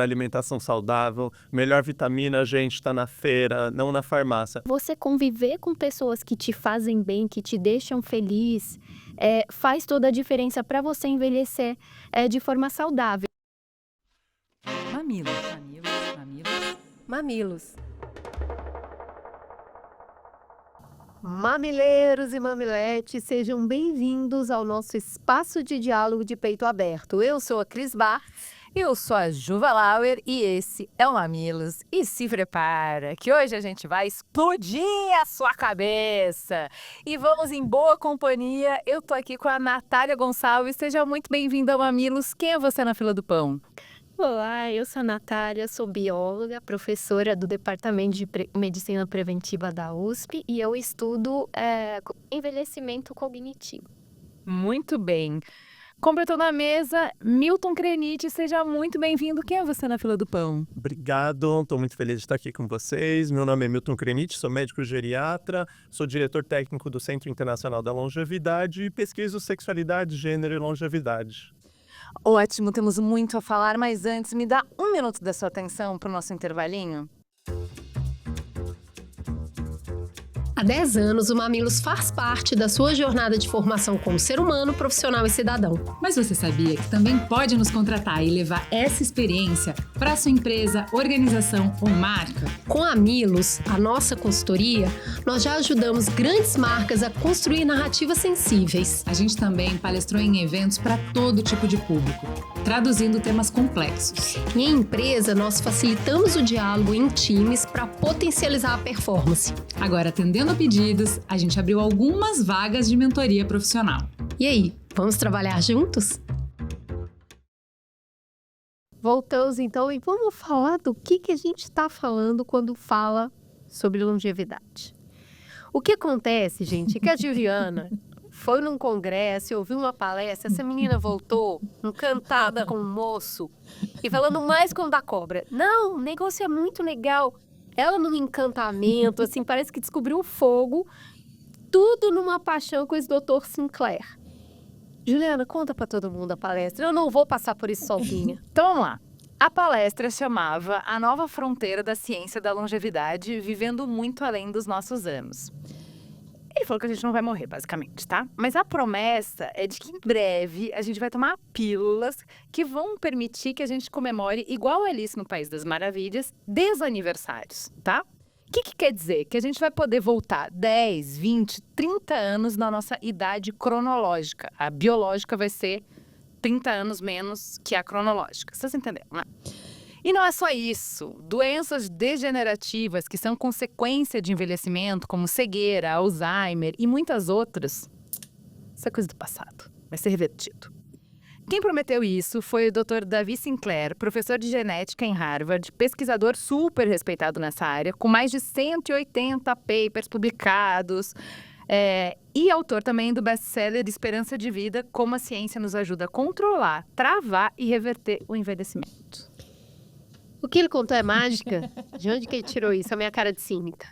alimentação saudável, melhor vitamina a gente está na feira, não na farmácia. Você conviver com pessoas que te fazem bem, que te deixam feliz, faz toda a diferença para você envelhecer de forma saudável. Mamilos, mamilos, mamilos. Mamilos. Mamileiros e mamiletes, sejam bem-vindos ao nosso espaço de diálogo de peito aberto. Eu sou a Cris Bar. Eu sou a Juva Lauer e esse é o Mamilos. E se prepara, que hoje a gente vai explodir a sua cabeça. E vamos em boa companhia. Eu tô aqui com a Natália Gonçalves. Seja muito bem-vinda ao Mamilos. Quem é você na fila do pão? Olá, eu sou a Natália, sou bióloga, professora do Departamento de Medicina Preventiva da USP e eu estudo envelhecimento cognitivo. Muito bem. Completando a mesa, Milton Krenit, seja muito bem-vindo. Quem é você na fila do pão? Obrigado, estou muito feliz de estar aqui com vocês. Meu nome é Milton Krenit, sou médico geriatra, sou diretor técnico do Centro Internacional da Longevidade e pesquiso sexualidade, gênero e longevidade. Ótimo, temos muito a falar, mas antes, me dá um minuto da sua atenção para o nosso intervalinho. Há 10 anos, o Mamilos faz parte da sua jornada de formação como ser humano, profissional e cidadão. Mas você sabia que também pode nos contratar e levar essa experiência para sua empresa, organização ou marca? Com a Mamilos, a nossa consultoria, nós já ajudamos grandes marcas a construir narrativas sensíveis. A gente também palestrou em eventos para todo tipo de público, traduzindo temas complexos. E em empresa, nós facilitamos o diálogo em times para potencializar a performance. Agora, atendendo a pedidos, a gente abriu algumas vagas de mentoria profissional. E aí, vamos trabalhar juntos? Voltamos então e vamos falar do que a gente está falando quando fala sobre longevidade. O que acontece, gente, é que a Juliana foi num congresso e ouviu uma palestra, essa menina voltou encantada com um moço e falando mais como da cobra. Não, o negócio é muito legal. Ela num encantamento, assim, parece que descobriu o fogo, tudo numa paixão com esse Dr. Sinclair. Juliana, conta pra todo mundo a palestra. Eu não vou passar por isso sozinha. Então vamos lá. A palestra chamava A Nova Fronteira da Ciência da Longevidade, vivendo muito além dos nossos anos. Ele falou que a gente não vai morrer, basicamente, tá? Mas a promessa é de que em breve a gente vai tomar pílulas que vão permitir que a gente comemore, igual a Alice no País das Maravilhas, desaniversários, tá? O que quer dizer? Que a gente vai poder voltar 10, 20, 30 anos na nossa idade cronológica. A biológica vai ser 30 anos menos que a cronológica. Vocês entenderam, né? E não é só isso. Doenças degenerativas que são consequência de envelhecimento, como cegueira, Alzheimer e muitas outras, isso é coisa do passado. Vai ser revertido. Quem prometeu isso foi o Dr. Davi Sinclair, professor de genética em Harvard, pesquisador super respeitado nessa área, com mais de 180 papers publicados, e autor também do best-seller Esperança de Vida, Como a Ciência nos ajuda a controlar, travar e reverter o envelhecimento. O que ele contou é mágica? De onde que ele tirou isso? A minha cara de cínica.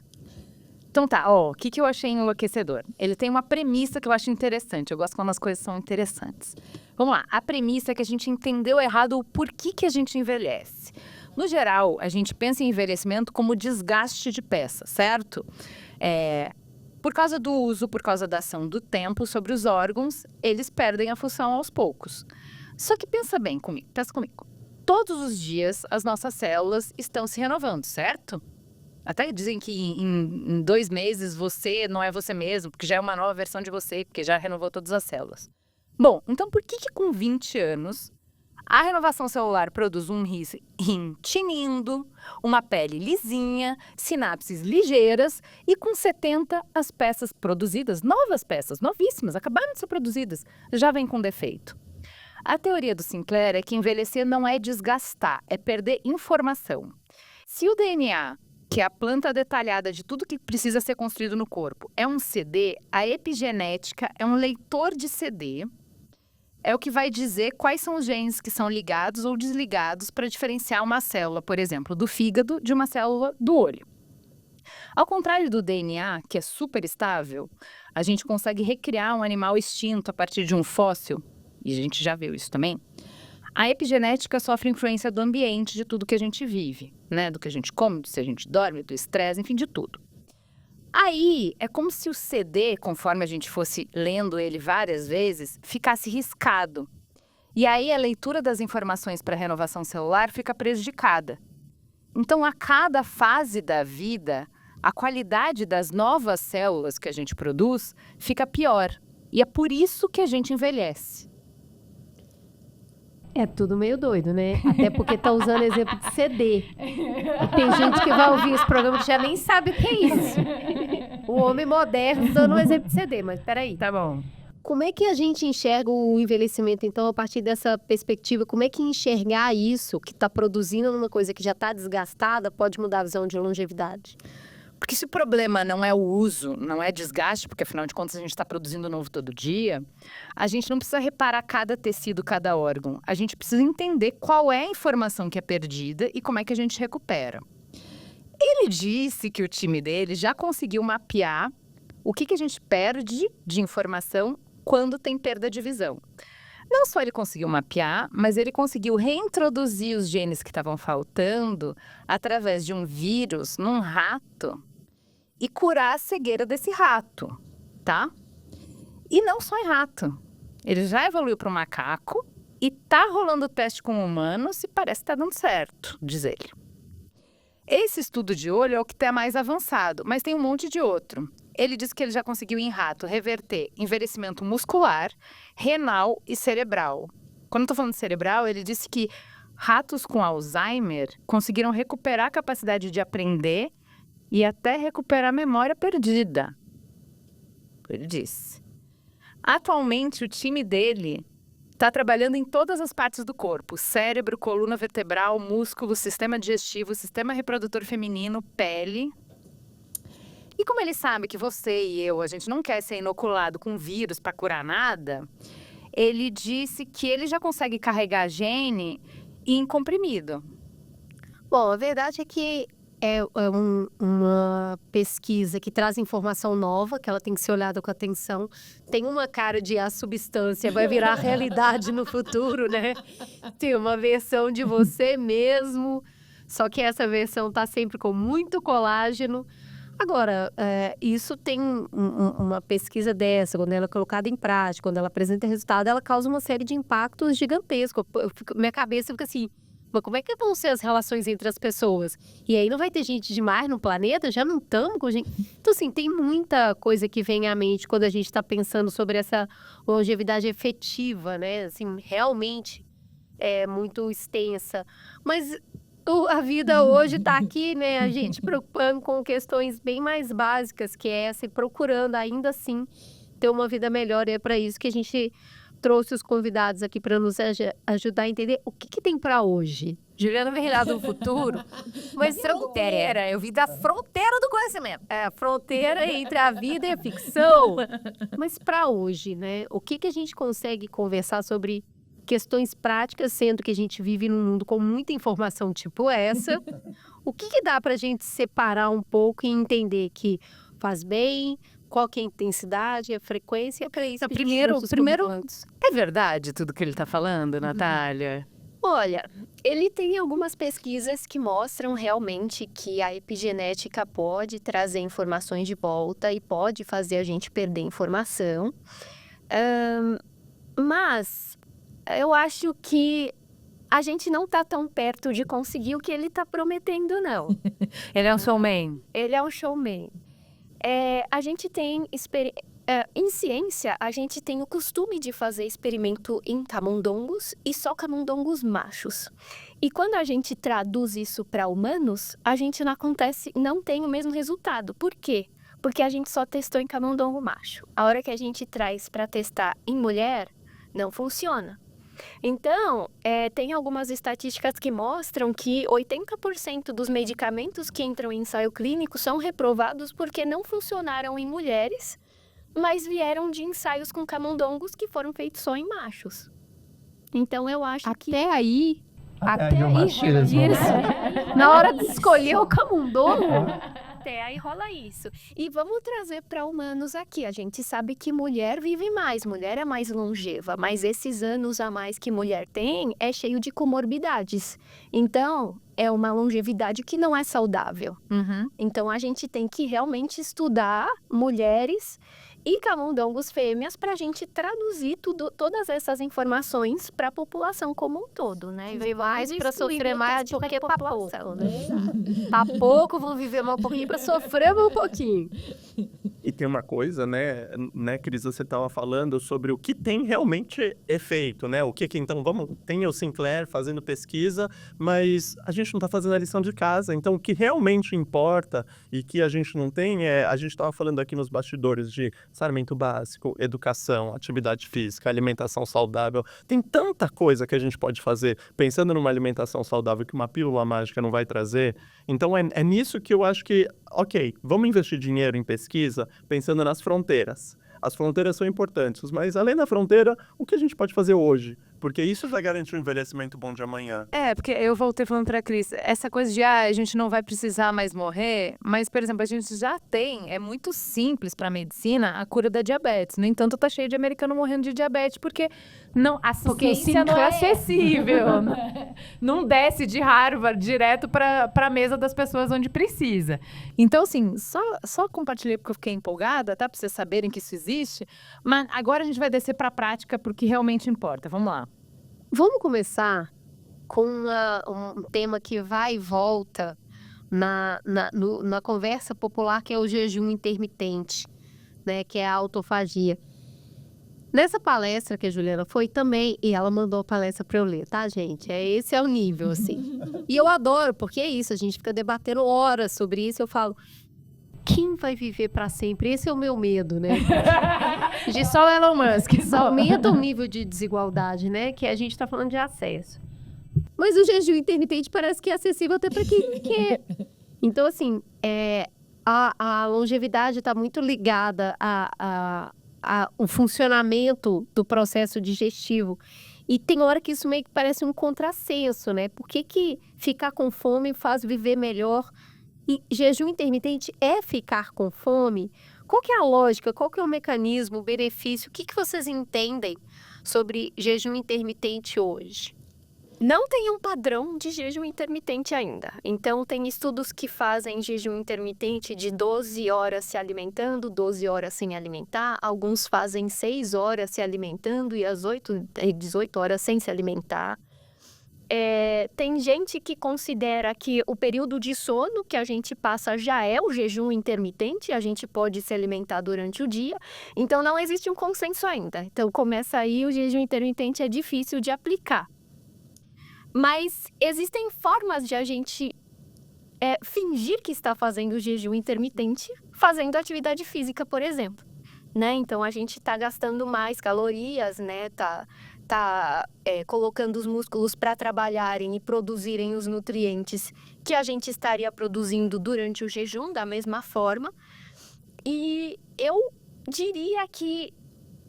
Então tá, o que eu achei enlouquecedor? Ele tem uma premissa que eu acho interessante. Eu gosto quando as coisas são interessantes. Vamos lá, a premissa é que a gente entendeu errado o porquê que a gente envelhece. No geral, a gente pensa em envelhecimento como desgaste de peça, certo? Por causa do uso, por causa da ação do tempo sobre os órgãos, eles perdem a função aos poucos. Só que pensa comigo. Todos os dias, as nossas células estão se renovando, certo? Até dizem que em 2 meses você não é você mesmo, porque já é uma nova versão de você, porque já renovou todas as células. Bom, então por que com 20 anos a renovação celular produz um rim tinindo, uma pele lisinha, sinapses ligeiras e com 70 as peças produzidas, novas peças, novíssimas, acabaram de ser produzidas, já vêm com defeito? A teoria do Sinclair é que envelhecer não é desgastar, é perder informação. Se o DNA, que é a planta detalhada de tudo que precisa ser construído no corpo, é um CD, a epigenética é um leitor de CD, é o que vai dizer quais são os genes que são ligados ou desligados para diferenciar uma célula, por exemplo, do fígado de uma célula do olho. Ao contrário do DNA, que é super estável, a gente consegue recriar um animal extinto a partir de um fóssil, e a gente já viu isso também. A epigenética sofre influência do ambiente, de tudo que a gente vive, né? Do que a gente come, do que a gente dorme, do estresse, enfim, de tudo. Aí, é como se o CD, conforme a gente fosse lendo ele várias vezes, ficasse riscado. E aí, a leitura das informações para a renovação celular fica prejudicada. Então, a cada fase da vida, a qualidade das novas células que a gente produz fica pior. E é por isso que a gente envelhece. É tudo meio doido, né? Até porque tá usando exemplo de CD. E tem gente que vai ouvir esse programa que já nem sabe o que é isso. O homem moderno usando um exemplo de CD, mas peraí. Tá bom. Como é que a gente enxerga o envelhecimento, então, a partir dessa perspectiva? Como é que enxergar isso, que está produzindo uma coisa que já está desgastada, pode mudar a visão de longevidade? Porque se o problema não é o uso, não é desgaste, porque afinal de contas a gente está produzindo novo todo dia, a gente não precisa reparar cada tecido, cada órgão. A gente precisa entender qual é a informação que é perdida e como é que a gente recupera. Ele disse que o time dele já conseguiu mapear o que a gente perde de informação quando tem perda de visão. Não só ele conseguiu mapear, mas ele conseguiu reintroduzir os genes que estavam faltando através de um vírus num rato e curar a cegueira desse rato, tá? E não só em rato. Ele já evoluiu para o macaco e tá rolando o teste com humanos e parece que tá dando certo, diz ele. Esse estudo de olho é o que está mais avançado, mas tem um monte de outro. Ele diz que ele já conseguiu em rato reverter envelhecimento muscular, renal e cerebral. Quando eu estou falando de cerebral, ele disse que ratos com Alzheimer conseguiram recuperar a capacidade de aprender e até recuperar a memória perdida. Ele disse. Atualmente, o time dele está trabalhando em todas as partes do corpo: cérebro, coluna vertebral, músculo, sistema digestivo, sistema reprodutor feminino, pele. E como ele sabe que você e eu, a gente não quer ser inoculado com vírus para curar nada, ele disse que ele já consegue carregar gene em comprimido. Bom, a verdade é que uma pesquisa que traz informação nova, que ela tem que ser olhada com atenção. Tem uma cara de a substância vai virar realidade no futuro, né? Tem uma versão de você mesmo, só que essa versão tá sempre com muito colágeno. Agora, isso tem uma pesquisa dessa, quando ela é colocada em prática, quando ela apresenta resultado, ela causa uma série de impactos gigantescos. Minha cabeça fica assim, mas como é que vão ser as relações entre as pessoas? E aí não vai ter gente demais no planeta? Já não estamos com gente... Então, assim, tem muita coisa que vem à mente quando a gente está pensando sobre essa longevidade efetiva, né? Assim, realmente é muito extensa. Mas a vida hoje está aqui, né? A gente preocupando com questões bem mais básicas, que é essa, e procurando ainda assim ter uma vida melhor. E é para isso que a gente trouxe os convidados aqui para nos ajudar a entender o que tem para hoje. Juliana vem lá do futuro, mas fronteira, eu vi da fronteira do conhecimento. É, a fronteira entre a vida e a ficção. Mas para hoje, né? O que a gente consegue conversar sobre questões práticas, sendo que a gente vive num mundo com muita informação tipo essa? O que dá para a gente separar um pouco e entender que faz bem? Qual que é a intensidade, a frequência? Para isso, primeiro, é verdade tudo que ele está falando, Natália? Olha, ele tem algumas pesquisas que mostram realmente que a epigenética pode trazer informações de volta e pode fazer a gente perder informação. Mas eu acho que a gente não está tão perto de conseguir o que ele está prometendo, não. Ele é um showman. Ele é um showman. A gente tem em ciência, a gente tem o costume de fazer experimento em camundongos e só camundongos machos. E quando a gente traduz isso para humanos, a gente não tem o mesmo resultado. Por quê? Porque a gente só testou em camundongo macho. A hora que a gente traz para testar em mulher, não funciona. Então, tem algumas estatísticas que mostram que 80% dos medicamentos que entram em ensaio clínico são reprovados porque não funcionaram em mulheres, mas vieram de ensaios com camundongos que foram feitos só em machos. Então, eu acho que... Até aí, o machismo. isso. Na hora de escolher o camundongo, aí rola isso. E vamos trazer para humanos aqui. A gente sabe que mulher vive mais, mulher é mais longeva, mas esses anos a mais que mulher tem é cheio de comorbidades. Então, é uma longevidade que não é saudável. Uhum. Então, a gente tem que realmente estudar mulheres e camundongos fêmeas para a gente traduzir todas essas informações para a população como um todo, né? Viver mais para sofrer mais do que para pouco, né? Para pouco vão viver mais um pouquinho para sofrer mais um pouquinho. E tem uma coisa, né, Cris, você estava falando sobre o que tem realmente efeito, né? O que então, tem o Sinclair fazendo pesquisa, mas a gente não está fazendo a lição de casa. Então, o que realmente importa e que a gente não tem a gente estava falando aqui nos bastidores de saneamento básico, educação, atividade física, alimentação saudável. Tem tanta coisa que a gente pode fazer pensando numa alimentação saudável que uma pílula mágica não vai trazer. Então, é nisso que eu acho que, ok, vamos investir dinheiro em pesquisa pensando nas fronteiras. As fronteiras são importantes, mas além da fronteira, o que a gente pode fazer hoje? Porque isso vai garantir um envelhecimento bom de amanhã. Porque eu voltei falando pra Cris, essa coisa de a gente não vai precisar mais morrer, mas, por exemplo, a gente já tem, é muito simples pra medicina, a cura da diabetes. No entanto, tá cheio de americano morrendo de diabetes, porque a ciência não é acessível. Né? Não desce de Harvard direto pra mesa das pessoas onde precisa. Então, assim, só compartilhei porque eu fiquei empolgada, tá? Pra vocês saberem que isso existe. Mas agora a gente vai descer pra prática porque realmente importa. Vamos lá. Vamos começar com um tema que vai e volta na conversa popular, que é o jejum intermitente, né? Que é a autofagia. Nessa palestra que a Juliana foi também, e ela mandou a palestra para eu ler, tá, gente? Esse é o nível, assim. E eu adoro, porque é isso, a gente fica debatendo horas sobre isso, eu falo, quem vai viver para sempre? Esse é o meu medo, né? De só Elon Musk. Aumenta o nível de desigualdade, né? Que a gente está falando de acesso. Mas o jejum intermitente parece que é acessível até para quem quer. Então, assim, a longevidade está muito ligada ao funcionamento do processo digestivo. E tem hora que isso meio que parece um contrassenso, né? Por que ficar com fome faz viver melhor? E jejum intermitente é ficar com fome? Qual que é a lógica? Qual que é o mecanismo, o benefício? O que vocês entendem sobre jejum intermitente hoje? Não tem um padrão de jejum intermitente ainda. Então, tem estudos que fazem jejum intermitente de 12 horas se alimentando, 12 horas sem alimentar. Alguns fazem 6 horas se alimentando e as 18 horas sem se alimentar. Tem gente que considera que o período de sono que a gente passa já é o jejum intermitente, a gente pode se alimentar durante o dia, então não existe um consenso ainda. Então começa aí, o jejum intermitente é difícil de aplicar. Mas existem formas de a gente fingir que está fazendo jejum intermitente fazendo atividade física, por exemplo. Né? Então a gente está gastando mais calorias, né? Tá colocando os músculos para trabalharem e produzirem os nutrientes que a gente estaria produzindo durante o jejum, da mesma forma. E eu diria que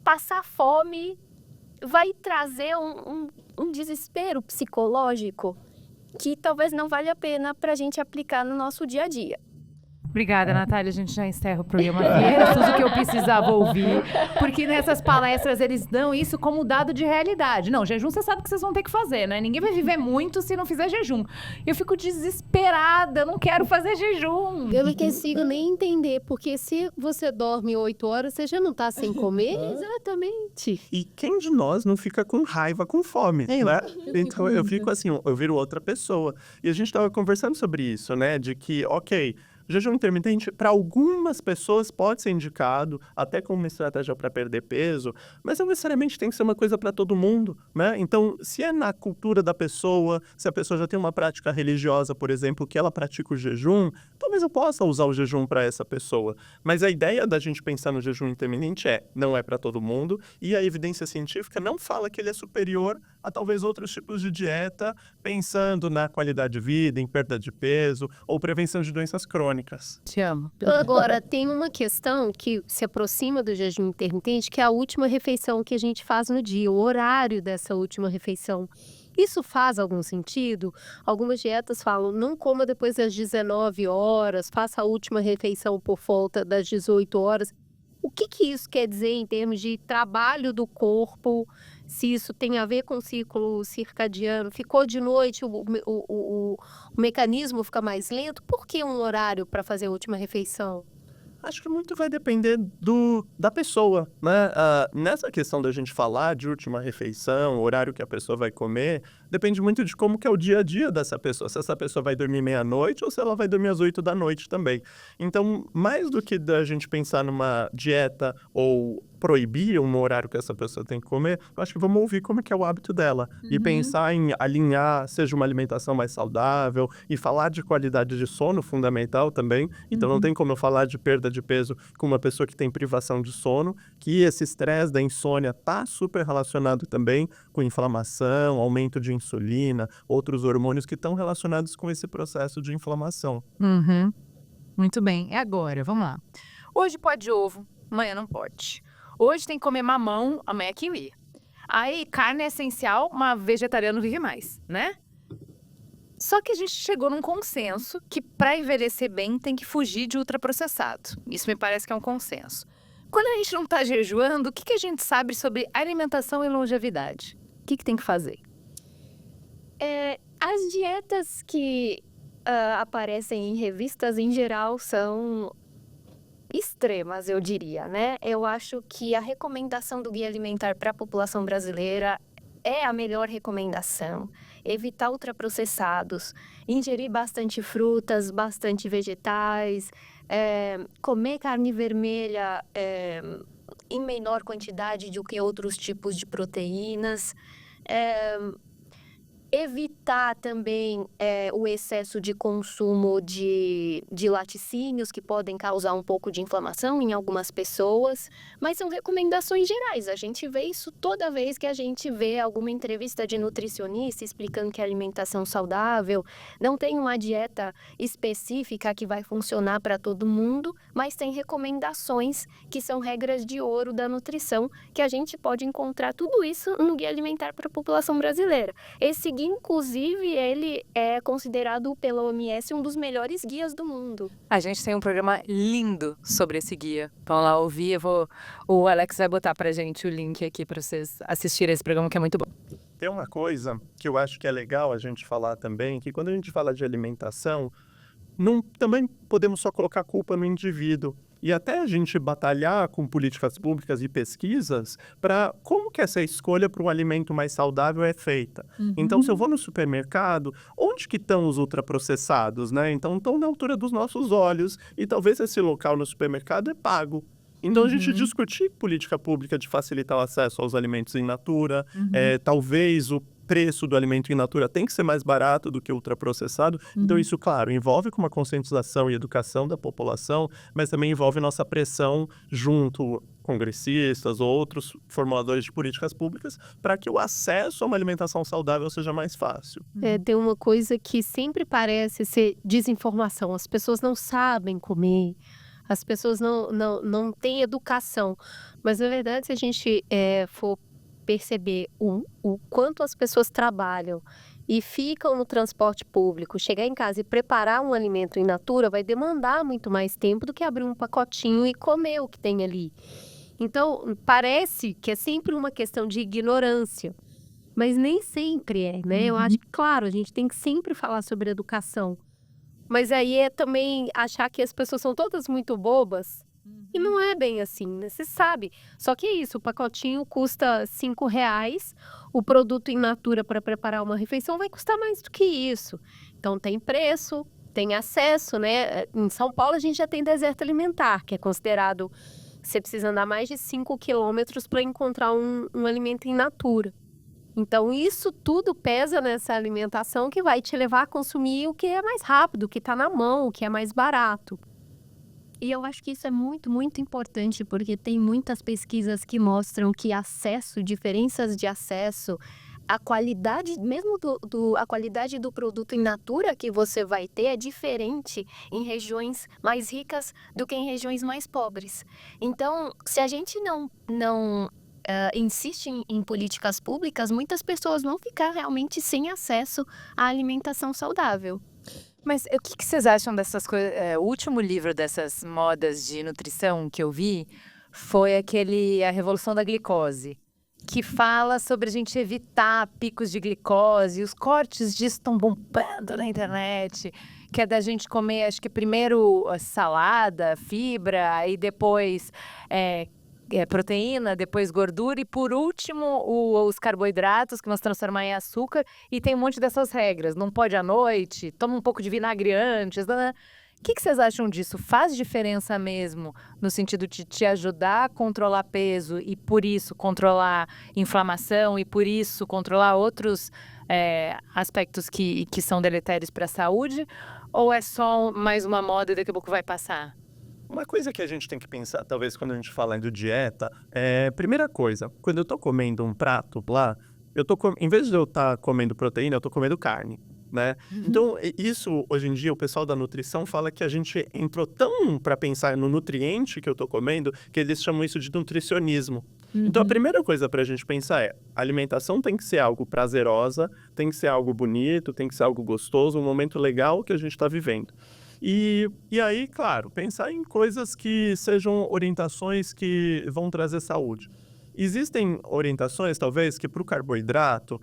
passar fome vai trazer um desespero psicológico que talvez não valha a pena para a gente aplicar no nosso dia a dia. Obrigada, Natália. A gente já encerra o programa aqui. Era tudo que eu precisava ouvir. Porque nessas palestras eles dão isso como dado de realidade. Não, jejum você sabe que vocês vão ter que fazer, né? Ninguém vai viver muito se não fizer jejum. Eu fico desesperada, não quero fazer jejum. Eu não consigo nem entender, porque se você dorme 8 horas, você já não tá sem comer? Exatamente. E quem de nós não fica com raiva, com fome, né? Então eu fico assim, eu viro outra pessoa. E a gente estava conversando sobre isso, né? De que, ok, jejum intermitente, para algumas pessoas, pode ser indicado, até como uma estratégia para perder peso, mas não necessariamente tem que ser uma coisa para todo mundo, né? Então, se é na cultura da pessoa, se a pessoa já tem uma prática religiosa, por exemplo, que ela pratica o jejum, talvez eu possa usar o jejum para essa pessoa. Mas a ideia da gente pensar no jejum intermitente não é para todo mundo, e a evidência científica não fala que ele é superior a talvez outros tipos de dieta, pensando na qualidade de vida, em perda de peso ou prevenção de doenças crônicas. Te amo. Agora, tem uma questão que se aproxima do jejum intermitente, que é a última refeição que a gente faz no dia, o horário dessa última refeição. Isso faz algum sentido? Algumas dietas falam, não coma depois das 19 horas, faça a última refeição por volta das 18 horas. O que isso quer dizer em termos de trabalho do corpo? Se isso tem a ver com o ciclo circadiano? Ficou de noite, o mecanismo fica mais lento? Por que um horário para fazer a última refeição? Acho que muito vai depender da pessoa, né? Nessa questão da gente falar de última refeição, horário que a pessoa vai comer, depende muito de como que é o dia a dia dessa pessoa. Se essa pessoa vai dormir meia-noite ou se ela vai dormir às 8 da noite também. Então, mais do que da gente pensar numa dieta ou proibir um horário que essa pessoa tem que comer, eu acho que vamos ouvir como que é o hábito dela. E pensar em alinhar, seja uma alimentação mais saudável, e falar de qualidade de sono, fundamental também. Então não tem como eu falar de perda de peso com uma pessoa que tem privação de sono, que esse estresse da insônia tá super relacionado também com inflamação, aumento de insulina, outros hormônios que estão relacionados com esse processo de inflamação. Muito bem, é agora, vamos lá. Hoje pode ovo, amanhã não pode. Hoje tem que comer mamão, amanhã é kiwi. Aí, carne é essencial, mas vegetariano vive mais, né? Só que a gente chegou num consenso que para envelhecer bem tem que fugir de ultraprocessado. Isso me parece que é um consenso. Quando a gente não está jejuando, o que a gente sabe sobre alimentação e longevidade? O que tem que fazer? As dietas que aparecem em revistas, em geral, são extremas, eu diria, né? Eu acho que a recomendação do Guia Alimentar para a população brasileira é a melhor recomendação. Evitar ultraprocessados, ingerir bastante frutas, bastante vegetais, comer carne vermelha em menor quantidade do que outros tipos de proteínas. Evitar também o excesso de consumo de laticínios, que podem causar um pouco de inflamação em algumas pessoas, mas são recomendações gerais. A gente vê isso toda vez que a gente vê alguma entrevista de nutricionista explicando que a alimentação saudável não tem uma dieta específica que vai funcionar para todo mundo, mas tem recomendações que são regras de ouro da nutrição, que a gente pode encontrar tudo isso no Guia Alimentar para a população brasileira. Esse guia, inclusive, ele é considerado pela OMS um dos melhores guias do mundo. A gente tem um programa lindo sobre esse guia. Vão lá ouvir, o Alex vai botar pra gente o link aqui pra vocês assistirem esse programa, que é muito bom. Tem uma coisa que eu acho que é legal a gente falar também, que quando a gente fala de alimentação, também podemos só colocar a culpa no indivíduo. E até a gente batalhar com políticas públicas e pesquisas para como que essa escolha para um alimento mais saudável é feita. Então, se eu vou no supermercado, onde que estão os ultraprocessados, né? Então, estão na altura dos nossos olhos e talvez esse local no supermercado é pago. Então, a gente discutir política pública de facilitar o acesso aos alimentos in natura, talvez o preço do alimento in natura tem que ser mais barato do que o ultraprocessado. Então, isso, claro, envolve com uma conscientização e educação da população, mas também envolve nossa pressão junto congressistas ou outros formuladores de políticas públicas para que o acesso a uma alimentação saudável seja mais fácil. Tem uma coisa que sempre parece ser desinformação. As pessoas não sabem comer, as pessoas não têm educação. Mas, na verdade, se a gente for perceber o quanto as pessoas trabalham e ficam no transporte público, chegar em casa e preparar um alimento in natura vai demandar muito mais tempo do que abrir um pacotinho e comer o que tem ali. Então, parece que é sempre uma questão de ignorância, mas nem sempre é, né? Eu acho que, claro, a gente tem que sempre falar sobre educação, mas aí é também achar que as pessoas são todas muito bobas. E não é bem assim, né? Você sabe. Só que é isso, o pacotinho custa R$5, o produto in natura para preparar uma refeição vai custar mais do que isso. Então tem preço, tem acesso, né? Em São Paulo a gente já tem deserto alimentar, que é considerado, você precisa andar mais de 5 quilômetros para encontrar um alimento in natura. Então isso tudo pesa nessa alimentação que vai te levar a consumir o que é mais rápido, o que está na mão, o que é mais barato. E eu acho que isso é muito, muito importante, porque tem muitas pesquisas que mostram que diferenças de acesso, a qualidade, mesmo a qualidade do produto in natura que você vai ter é diferente em regiões mais ricas do que em regiões mais pobres. Então, se a gente não insiste em políticas públicas, muitas pessoas vão ficar realmente sem acesso à alimentação saudável. Mas o que vocês acham dessas coisas? O último livro dessas modas de nutrição que eu vi foi A Revolução da Glicose, que fala sobre a gente evitar picos de glicose. Os cortes disso estão bombando na internet, que é da gente comer, acho que primeiro salada, fibra, aí depois proteína, depois gordura e por último os carboidratos que vão se transformar em açúcar. E tem um monte dessas regras, não pode à noite, toma um pouco de vinagre antes. O que vocês acham disso? Faz diferença mesmo no sentido de te ajudar a controlar peso e por isso controlar inflamação e por isso controlar outros aspectos que são deletérios para a saúde? Ou é só mais uma moda e daqui a pouco vai passar? Uma coisa que a gente tem que pensar, talvez, quando a gente fala de dieta, primeira coisa, quando eu tô comendo um prato lá, em vez de eu estar comendo proteína, eu tô comendo carne, né? Então, isso, hoje em dia, o pessoal da nutrição fala que a gente entrou tão para pensar no nutriente que eu tô comendo, que eles chamam isso de nutricionismo. Então, a primeira coisa pra gente pensar a alimentação tem que ser algo prazerosa, tem que ser algo bonito, tem que ser algo gostoso, um momento legal que a gente tá vivendo. E aí, claro, pensar em coisas que sejam orientações que vão trazer saúde. Existem orientações, talvez, que para o carboidrato,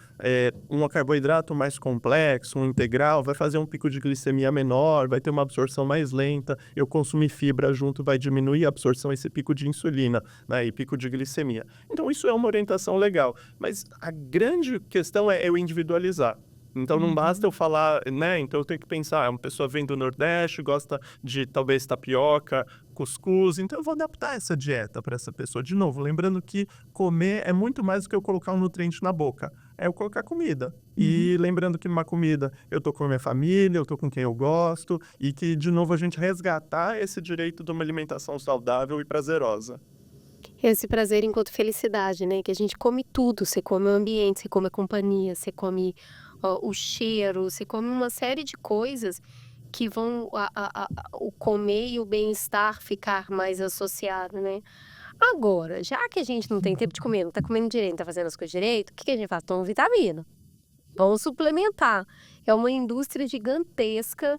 um carboidrato mais complexo, um integral, vai fazer um pico de glicemia menor, vai ter uma absorção mais lenta. Eu consumir fibra junto vai diminuir a absorção, esse pico de insulina, né, e pico de glicemia. Então, isso é uma orientação legal. Mas a grande questão é eu individualizar. Então, não basta eu falar, né? Então, eu tenho que pensar, uma pessoa vem do Nordeste, gosta de, talvez, tapioca, cuscuz. Então, eu vou adaptar essa dieta para essa pessoa. De novo, lembrando que comer é muito mais do que eu colocar um nutriente na boca. É eu colocar comida. E lembrando que numa comida eu tô com a minha família, eu tô com quem eu gosto. E que, de novo, a gente resgatar esse direito de uma alimentação saudável e prazerosa. Esse prazer enquanto felicidade, né? Que a gente come tudo. Você come o ambiente, você come a companhia, você come o cheiro, você come uma série de coisas que vão o comer e o bem-estar ficar mais associado, né? Agora, já que a gente não tem tempo de comer, não tá comendo direito, não tá fazendo as coisas direito, o que a gente faz? Toma vitamina. Vamos suplementar. É uma indústria gigantesca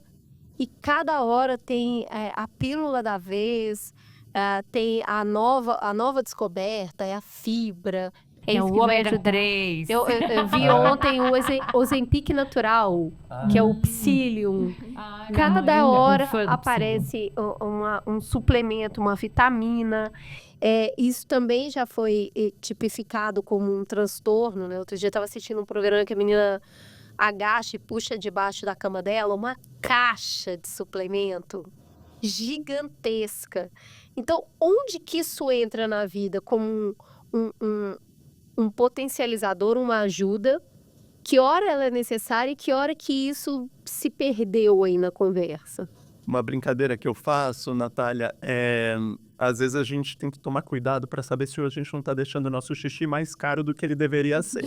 e cada hora tem a pílula da vez, tem a nova descoberta, é a fibra. É o ômega 3. Eu vi ontem o Ozempic natural, que é o Psyllium. Cada hora aparece um suplemento, uma vitamina. Isso também já foi tipificado como um transtorno, né? Outro dia eu estava assistindo um programa que a menina agacha e puxa debaixo da cama dela uma caixa de suplemento gigantesca. Então, onde que isso entra na vida como um potencializador, uma ajuda? Que hora ela é necessária e que hora que isso se perdeu aí na conversa? Uma brincadeira que eu faço, Natália, às vezes a gente tem que tomar cuidado para saber se a gente não está deixando o nosso xixi mais caro do que ele deveria ser.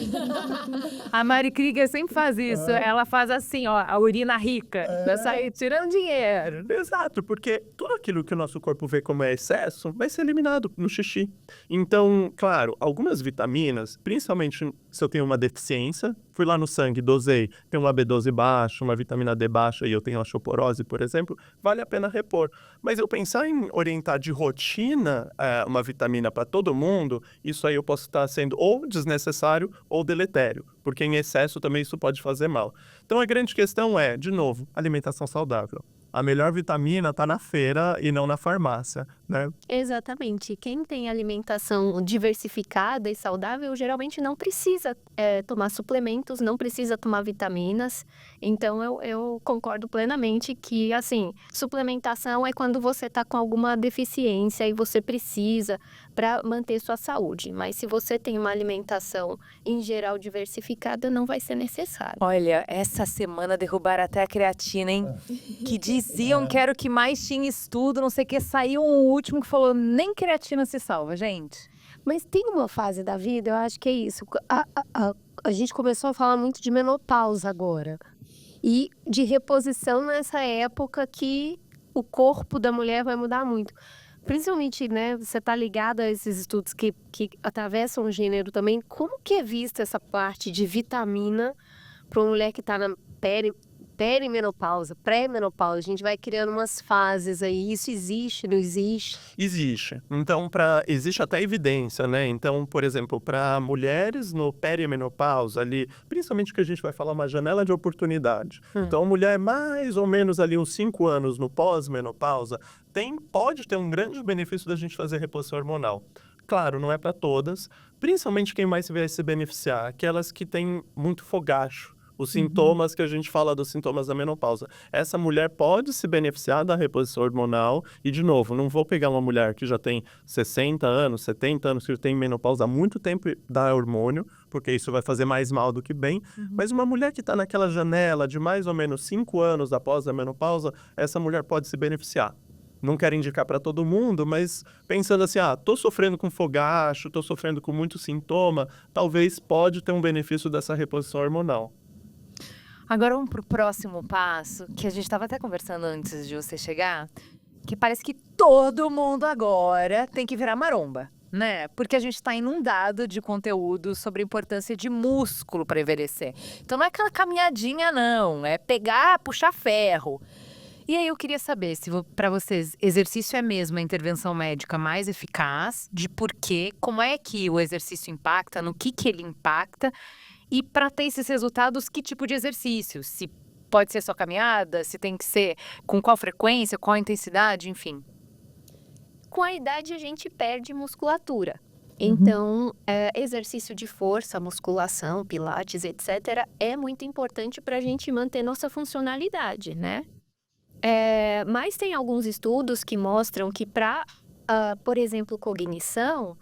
A Mari Krieger sempre faz isso. Ela faz assim, ó, a urina rica. Vai sair tirando dinheiro. Exato, porque tudo aquilo que o nosso corpo vê como excesso vai ser eliminado no xixi. Então, claro, algumas vitaminas, principalmente se eu tenho uma deficiência, fui lá no sangue, dosei, tem uma B12 baixa, uma vitamina D baixa e eu tenho osteoporose, por exemplo, vale a pena repor. Mas eu pensar em orientar de rotina uma vitamina para todo mundo, isso aí eu posso estar sendo ou desnecessário ou deletério, porque em excesso também isso pode fazer mal. Então a grande questão é, de novo, alimentação saudável. A melhor vitamina está na feira e não na farmácia, né? Exatamente. Quem tem alimentação diversificada e saudável geralmente não precisa tomar suplementos, não precisa tomar vitaminas. Então, eu concordo plenamente que, assim, suplementação é quando você está com alguma deficiência e você precisa para manter sua saúde. Mas se você tem uma alimentação, em geral, diversificada, não vai ser necessário. Olha, essa semana derrubaram até a creatina, hein? Que diziam que era o que mais tinha estudo, não sei o que. Saiu um último que falou, nem creatina se salva, gente. Mas tem uma fase da vida, eu acho que é isso. A gente começou a falar muito de menopausa agora. E de reposição nessa época que o corpo da mulher vai mudar muito. principalmente, né, você tá ligado a esses estudos que atravessam o gênero também, como que é vista essa parte de vitamina para uma mulher que tá na perimenopausa, pré-menopausa? A gente vai criando umas fases aí, isso existe, não existe? Existe. Então, existe até evidência, né? Então, por exemplo, para mulheres no perimenopausa ali, principalmente que a gente vai falar uma janela de oportunidade. Então, mulher mais ou menos ali uns 5 anos no pós-menopausa, pode ter um grande benefício da gente fazer reposição hormonal. Claro, não é para todas, principalmente quem mais vai se beneficiar, aquelas que têm muito fogacho. Os sintomas que a gente fala dos sintomas da menopausa. Essa mulher pode se beneficiar da reposição hormonal. E, de novo, não vou pegar uma mulher que já tem 60 anos, 70 anos, que já tem menopausa há muito tempo e dá hormônio, porque isso vai fazer mais mal do que bem. Mas uma mulher que está naquela janela de mais ou menos 5 anos após a menopausa, essa mulher pode se beneficiar. Não quero indicar para todo mundo, mas pensando assim, tô sofrendo com fogacho, tô sofrendo com muito sintoma, talvez pode ter um benefício dessa reposição hormonal. Agora vamos pro próximo passo, que a gente estava até conversando antes de você chegar, que parece que todo mundo agora tem que virar maromba, né? Porque a gente está inundado de conteúdo sobre a importância de músculo para envelhecer. Então não é aquela caminhadinha, não, é pegar, puxar ferro. E aí eu queria saber se para vocês exercício é mesmo a intervenção médica mais eficaz, de por quê, como é que o exercício impacta, no que ele impacta. E para ter esses resultados, que tipo de exercício? Se pode ser só caminhada, se tem que ser com qual frequência, qual intensidade, enfim. Com a idade, a gente perde musculatura. Então, exercício de força, musculação, pilates, etc., é muito importante para a gente manter nossa funcionalidade, né? Mas tem alguns estudos que mostram que para, por exemplo, cognição,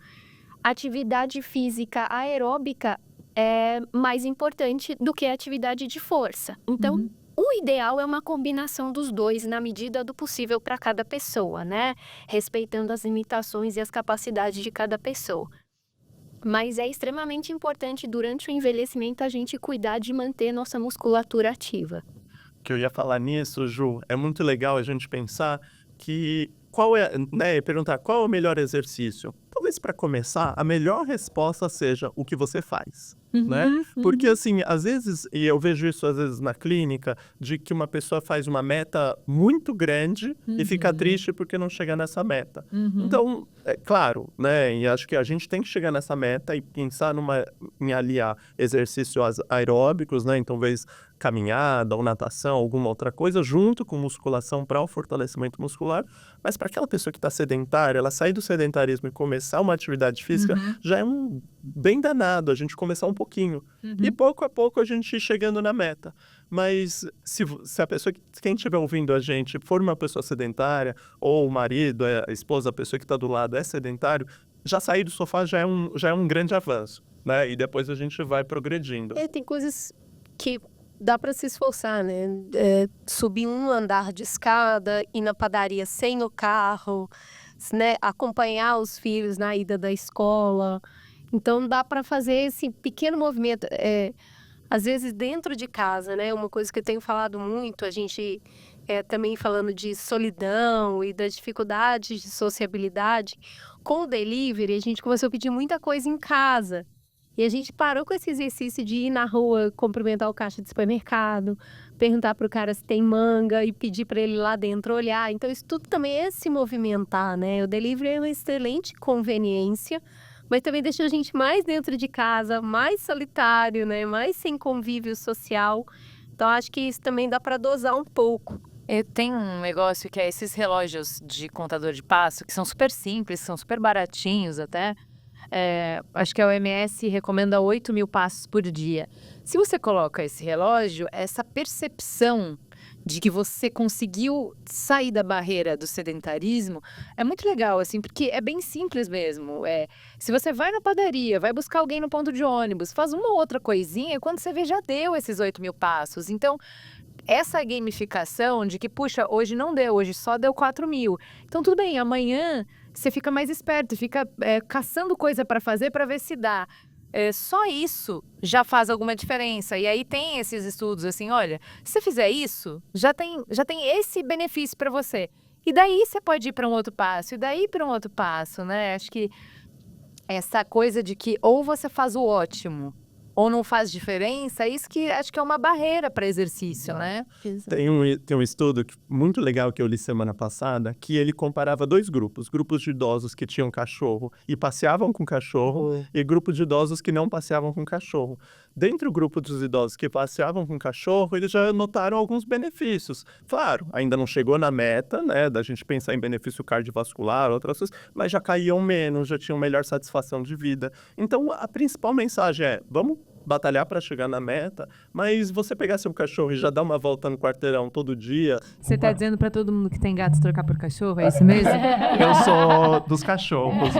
atividade física aeróbica é mais importante do que a atividade de força. Então, o ideal é uma combinação dos dois na medida do possível para cada pessoa, né? Respeitando as limitações e as capacidades de cada pessoa. Mas é extremamente importante durante o envelhecimento a gente cuidar de manter nossa musculatura ativa. Que eu ia falar nisso, Ju, é muito legal a gente pensar que perguntar qual é o melhor exercício. Talvez para começar, a melhor resposta seja o que você faz, né? Porque assim, às vezes, e eu vejo isso às vezes na clínica, de que uma pessoa faz uma meta muito grande e fica triste porque não chega nessa meta. Então, é claro, né? E acho que a gente tem que chegar nessa meta e pensar em aliar exercícios aeróbicos, né? Então, talvez caminhada ou natação, alguma outra coisa, junto com musculação para o fortalecimento muscular. Mas para aquela pessoa que está sedentária, ela sair do sedentarismo e começar uma atividade física, já é um bem danado a gente começar um pouquinho. E pouco a pouco a gente ir chegando na meta. Mas se a pessoa, quem estiver ouvindo a gente, for uma pessoa sedentária, ou o marido, a esposa, a pessoa que está do lado é sedentário, já sair do sofá já é um grande avanço, né? E depois a gente vai progredindo. Tem coisas que dá para se esforçar, né? Subir um andar de escada, ir na padaria sem o carro, né? Acompanhar os filhos na ida da escola. Então dá para fazer esse pequeno movimento. Às vezes dentro de casa, né? Uma coisa que eu tenho falado muito, a gente também falando de solidão e das dificuldades de sociabilidade. Com o delivery, a gente começou a pedir muita coisa em casa. E a gente parou com esse exercício de ir na rua, cumprimentar o caixa de supermercado, perguntar para o cara se tem manga e pedir para ele lá dentro olhar. Então, isso tudo também é se movimentar, né? O delivery é uma excelente conveniência, mas também deixa a gente mais dentro de casa, mais solitário, né? Mais sem convívio social. Então, acho que isso também dá para dosar um pouco. Tem um negócio que é esses relógios de contador de passo, que são super simples, são super baratinhos até. Acho que a OMS recomenda 8.000 passos por dia. Se você coloca esse relógio, essa percepção de que você conseguiu sair da barreira do sedentarismo é muito legal, assim, porque é bem simples mesmo. Se você vai na padaria, vai buscar alguém no ponto de ônibus, faz uma ou outra coisinha, quando você vê já deu esses 8.000 passos. Então, essa gamificação de que, puxa, hoje não deu, hoje só deu 4.000. Então, tudo bem, amanhã você fica mais esperto, fica caçando coisa para fazer para ver se dá. Só isso já faz alguma diferença. E aí tem esses estudos assim, olha, se você fizer isso, já tem esse benefício para você. E daí você pode ir para um outro passo, e daí para um outro passo, né? Acho que essa coisa de que ou você faz o ótimo, ou não faz diferença, isso que acho que é uma barreira para exercício, né? Tem um estudo muito legal que eu li semana passada, que ele comparava dois grupos de idosos que tinham cachorro e passeavam com cachorro, e grupos de idosos que não passeavam com cachorro. Dentro do grupo dos idosos que passeavam com cachorro, eles já notaram alguns benefícios. Claro, ainda não chegou na meta, né, da gente pensar em benefício cardiovascular, outras coisas, mas já caíam menos, já tinham melhor satisfação de vida. Então, a principal mensagem é, vamos batalhar para chegar na meta, mas você pegar seu cachorro e já dar uma volta no quarteirão todo dia... Você tá dizendo pra todo mundo que tem gato trocar por cachorro, é isso mesmo? Eu sou dos cachorros.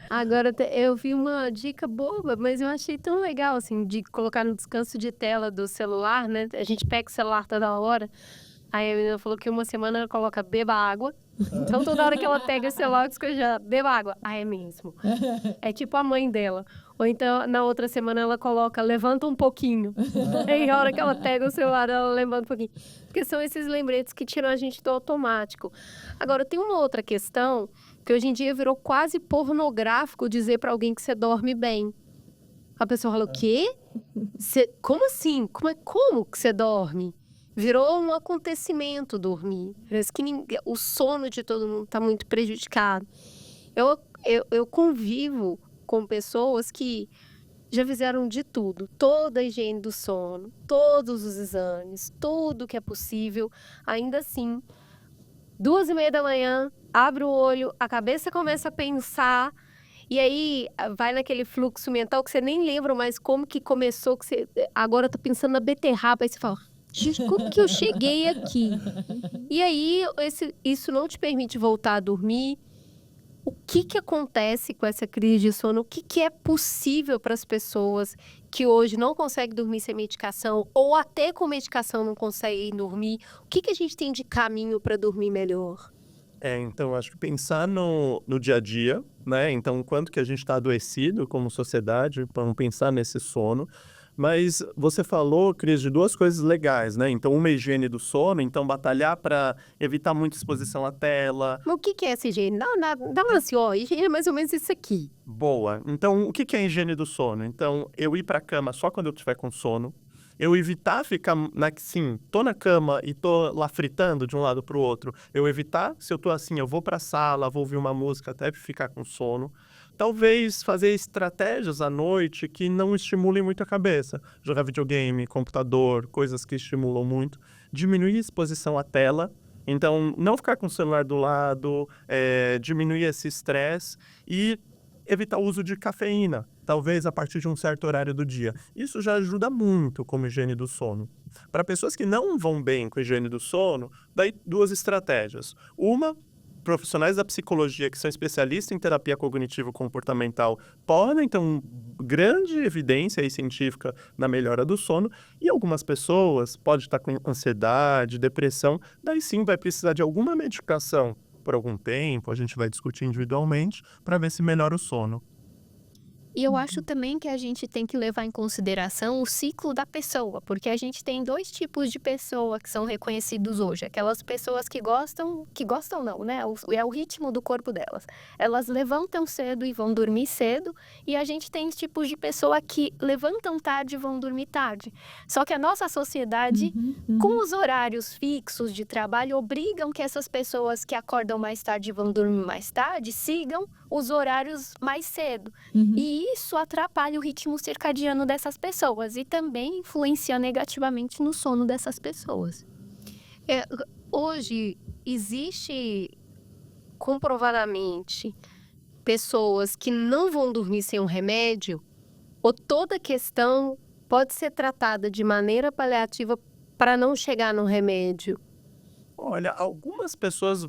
Agora, eu vi uma dica boba, mas eu achei tão legal, assim, de colocar no descanso de tela do celular, né? A gente pega o celular toda hora. Aí a menina falou que uma semana ela coloca beba água. Então, toda hora que ela pega o celular, já beba água. Ah, é mesmo. É tipo a mãe dela. Ou então, na outra semana, ela coloca levanta um pouquinho. Aí, a hora que ela pega o celular, ela levanta um pouquinho. Porque são esses lembretes que tiram a gente do automático. Agora, tem uma outra questão, que hoje em dia virou quase pornográfico dizer pra alguém que você dorme bem. A pessoa fala, o quê? Como assim? Como que você dorme? Virou um acontecimento dormir. Parece que o sono de todo mundo está muito prejudicado. Eu convivo com pessoas que já fizeram de tudo. Toda a higiene do sono, todos os exames, tudo que é possível. Ainda assim, 2h30 da manhã, abre o olho, a cabeça começa a pensar... E aí, vai naquele fluxo mental que você nem lembra mais como que começou, que você agora tá pensando na beterraba, aí você fala... Gente, como que eu cheguei aqui? E aí, isso não te permite voltar a dormir. O que acontece com essa crise de sono? O que é possível para as pessoas que hoje não conseguem dormir sem medicação ou até com medicação não conseguem dormir? O que a gente tem de caminho para dormir melhor? Então, acho que pensar no dia a dia, né? Então, quanto que a gente está adoecido como sociedade, para pensar nesse sono. Mas você falou, Cris, de duas coisas legais, né? Então, uma higiene do sono, então batalhar para evitar muita exposição à tela. Mas o que é essa higiene? Não, dá uma assim, ó, higiene é mais ou menos isso aqui. Boa. Então, o que é a higiene do sono? Então, eu ir para a cama só quando eu estiver com sono. Eu evitar ficar, tô na cama e tô lá fritando de um lado para o outro. Eu evitar, se eu tô assim, eu vou para a sala, vou ouvir uma música até ficar com sono. Talvez fazer estratégias à noite que não estimulem muito a cabeça. Jogar videogame, computador, coisas que estimulam muito. Diminuir a exposição à tela. Então, não ficar com o celular do lado, diminuir esse estresse e evitar o uso de cafeína, talvez a partir de um certo horário do dia. Isso já ajuda muito como higiene do sono. Para pessoas que não vão bem com a higiene do sono, daí duas estratégias. Uma, profissionais da psicologia que são especialistas em terapia cognitivo-comportamental podem ter uma grande evidência aí científica na melhora do sono, e algumas pessoas podem estar com ansiedade, depressão, daí sim vai precisar de alguma medicação por algum tempo, a gente vai discutir individualmente para ver se melhora o sono. E eu acho também que a gente tem que levar em consideração o ciclo da pessoa, porque a gente tem dois tipos de pessoa que são reconhecidos hoje. Aquelas pessoas que gostam não, né? É o ritmo do corpo delas. Elas levantam cedo e vão dormir cedo, e a gente tem tipos de pessoa que levantam tarde e vão dormir tarde. Só que a nossa sociedade, com os horários fixos de trabalho, obrigam que essas pessoas que acordam mais tarde e vão dormir mais tarde sigam os horários mais cedo. E isso atrapalha o ritmo circadiano dessas pessoas e também influencia negativamente no sono dessas pessoas. Hoje, existe comprovadamente pessoas que não vão dormir sem um remédio, ou toda questão pode ser tratada de maneira paliativa para não chegar no remédio? Olha, algumas pessoas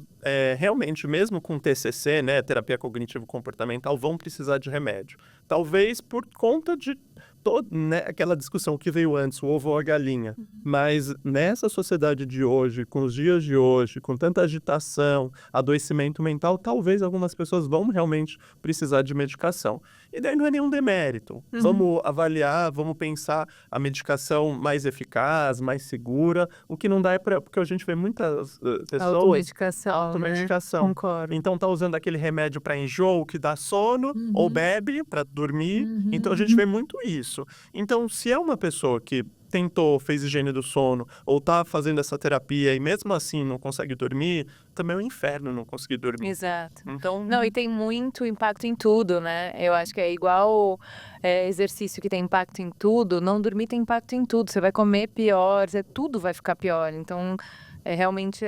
realmente, mesmo com TCC, né, terapia cognitivo-comportamental, vão precisar de remédio. Talvez por conta de toda, né, aquela discussão que veio antes, o ovo ou a galinha. Mas nessa sociedade de hoje, com os dias de hoje, com tanta agitação, adoecimento mental, talvez algumas pessoas vão realmente precisar de medicação. E daí não é nenhum demérito. Vamos avaliar, vamos pensar a medicação mais eficaz, mais segura. O que não dá é porque a gente vê muitas pessoas... Automedicação, Automedicação. né? Concordo. Então tá usando aquele remédio para enjoo que dá sono, ou bebe para dormir. Então a gente vê muito isso. Então, se é uma pessoa que tentou, fez higiene do sono, ou tá fazendo essa terapia e mesmo assim não consegue dormir, também é um inferno não conseguir dormir. Exato. Então, Não, e tem muito impacto em tudo, né? Eu acho que é igual exercício que tem impacto em tudo, não dormir tem impacto em tudo. Você vai comer pior, tudo vai ficar pior. Então, realmente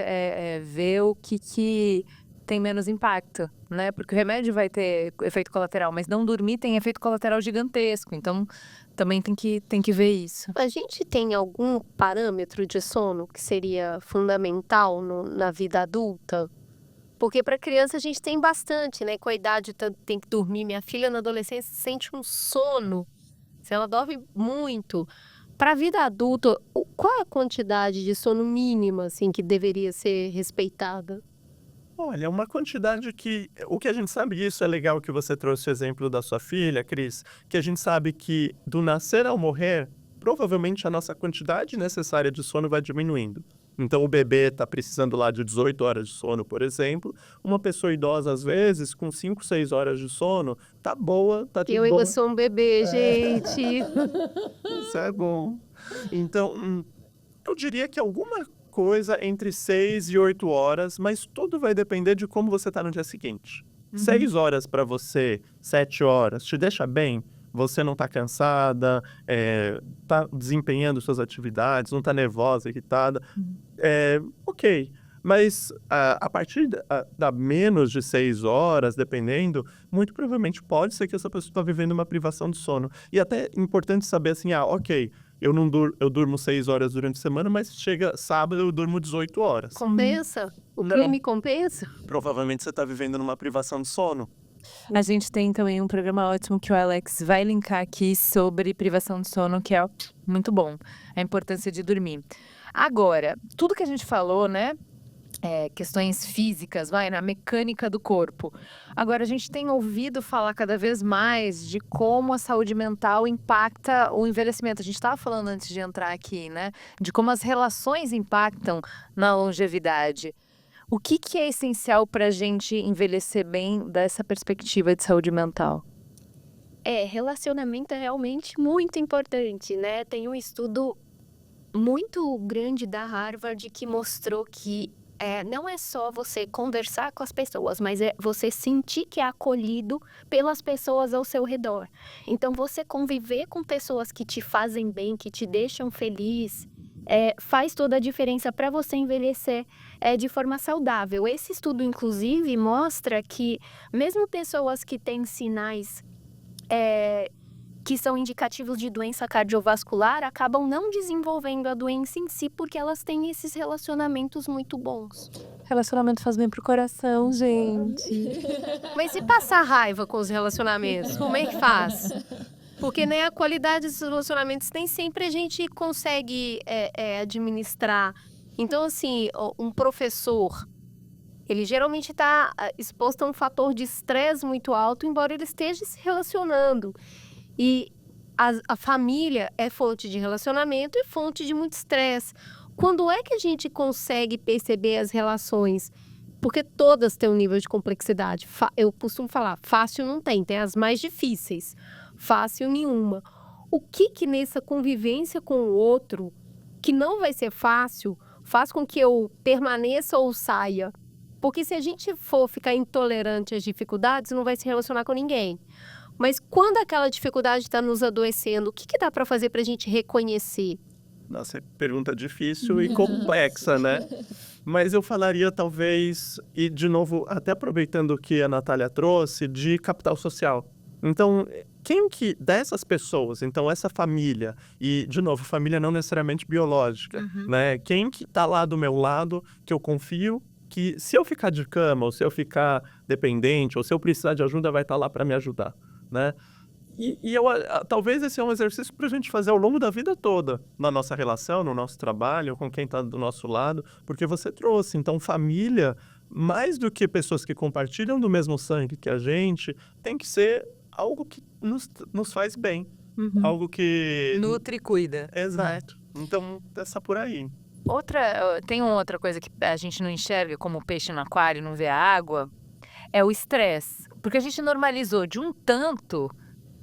ver o que tem menos impacto, né? Porque o remédio vai ter efeito colateral, mas não dormir tem efeito colateral gigantesco. Então, também tem que ver isso. A gente tem algum parâmetro de sono que seria fundamental na vida adulta? Porque para criança a gente tem bastante, né? Com a idade tem que dormir. Minha filha na adolescência sente um sono. Se ela dorme muito. Para a vida adulta, qual a quantidade de sono mínima assim, que deveria ser respeitada? olha, uma quantidade que... O que a gente sabe, isso é legal que você trouxe o exemplo da sua filha, Cris, que a gente sabe que do nascer ao morrer, provavelmente a nossa quantidade necessária de sono vai diminuindo. Então, o bebê está precisando lá de 18 horas de sono, por exemplo. Uma pessoa idosa, às vezes, com 5, 6 horas de sono, tá boa, tá tudo Eu bom. ainda sou um bebê, gente. Isso é bom. Então, eu diria que alguma coisa entre 6 e 8 horas, mas tudo vai depender de como você tá no dia seguinte. 6 horas para você, 7 horas, te deixa bem? Você não tá cansada, tá desempenhando suas atividades, não tá nervosa, irritada. Ok. Mas a partir da menos de 6 horas, dependendo, muito provavelmente pode ser que essa pessoa está vivendo uma privação de sono. E até é importante saber assim, ok, eu durmo 6 horas durante a semana, mas chega sábado eu durmo 18 horas. Compensa? O Não. crime compensa? Provavelmente você está vivendo numa privação de sono. A gente tem também um programa ótimo que o Alex vai linkar aqui sobre privação de sono, que é muito bom. A importância de dormir. Agora, tudo que a gente falou, né? Questões físicas, na mecânica do corpo. Agora, a gente tem ouvido falar cada vez mais de como a saúde mental impacta o envelhecimento. A gente estava falando antes de entrar aqui, né? De como as relações impactam na longevidade. O que é essencial para a gente envelhecer bem dessa perspectiva de saúde mental? Relacionamento é realmente muito importante, né? Tem um estudo muito grande da Harvard que mostrou que não é só você conversar com as pessoas, mas é você sentir que é acolhido pelas pessoas ao seu redor. Então, você conviver com pessoas que te fazem bem, que te deixam feliz, faz toda a diferença para você envelhecer de forma saudável. Esse estudo, inclusive, mostra que mesmo pessoas que têm sinais que são indicativos de doença cardiovascular acabam não desenvolvendo a doença em si porque elas têm esses relacionamentos muito bons. Relacionamento faz bem pro coração, gente. Mas se passar raiva com os relacionamentos, como é que faz? Porque a qualidade dos relacionamentos nem sempre a gente consegue administrar. Então, assim, um professor, ele geralmente está exposto a um fator de estresse muito alto, embora ele esteja se relacionando. E a família é fonte de relacionamento e fonte de muito estresse. Quando é que a gente consegue perceber as relações? Porque todas têm um nível de complexidade. Eu costumo falar, fácil não tem as mais difíceis. Fácil nenhuma. O que nessa convivência com o outro, que não vai ser fácil, faz com que eu permaneça ou saia? Porque se a gente for ficar intolerante às dificuldades, não vai se relacionar com ninguém. Mas quando aquela dificuldade está nos adoecendo, o que dá para fazer para a gente reconhecer? Nossa, pergunta difícil e complexa, né? Mas eu falaria talvez, e de novo, até aproveitando o que a Natália trouxe, de capital social. Então, quem que dessas pessoas, então essa família, e de novo, família não necessariamente biológica, né? Quem que tá lá do meu lado, que eu confio, que se eu ficar de cama, ou se eu ficar dependente, ou se eu precisar de ajuda, vai estar lá para me ajudar, né? E talvez esse é um exercício para a gente fazer ao longo da vida toda, na nossa relação, no nosso trabalho, com quem está do nosso lado, porque você trouxe. Então, família, mais do que pessoas que compartilham do mesmo sangue que a gente, tem que ser algo que nos faz bem. Algo que... Nutre e cuida. Exato. Então, essa por aí. Tem uma outra coisa que a gente não enxerga como o peixe no aquário, não vê a água, é o estresse. Porque a gente normalizou de um tanto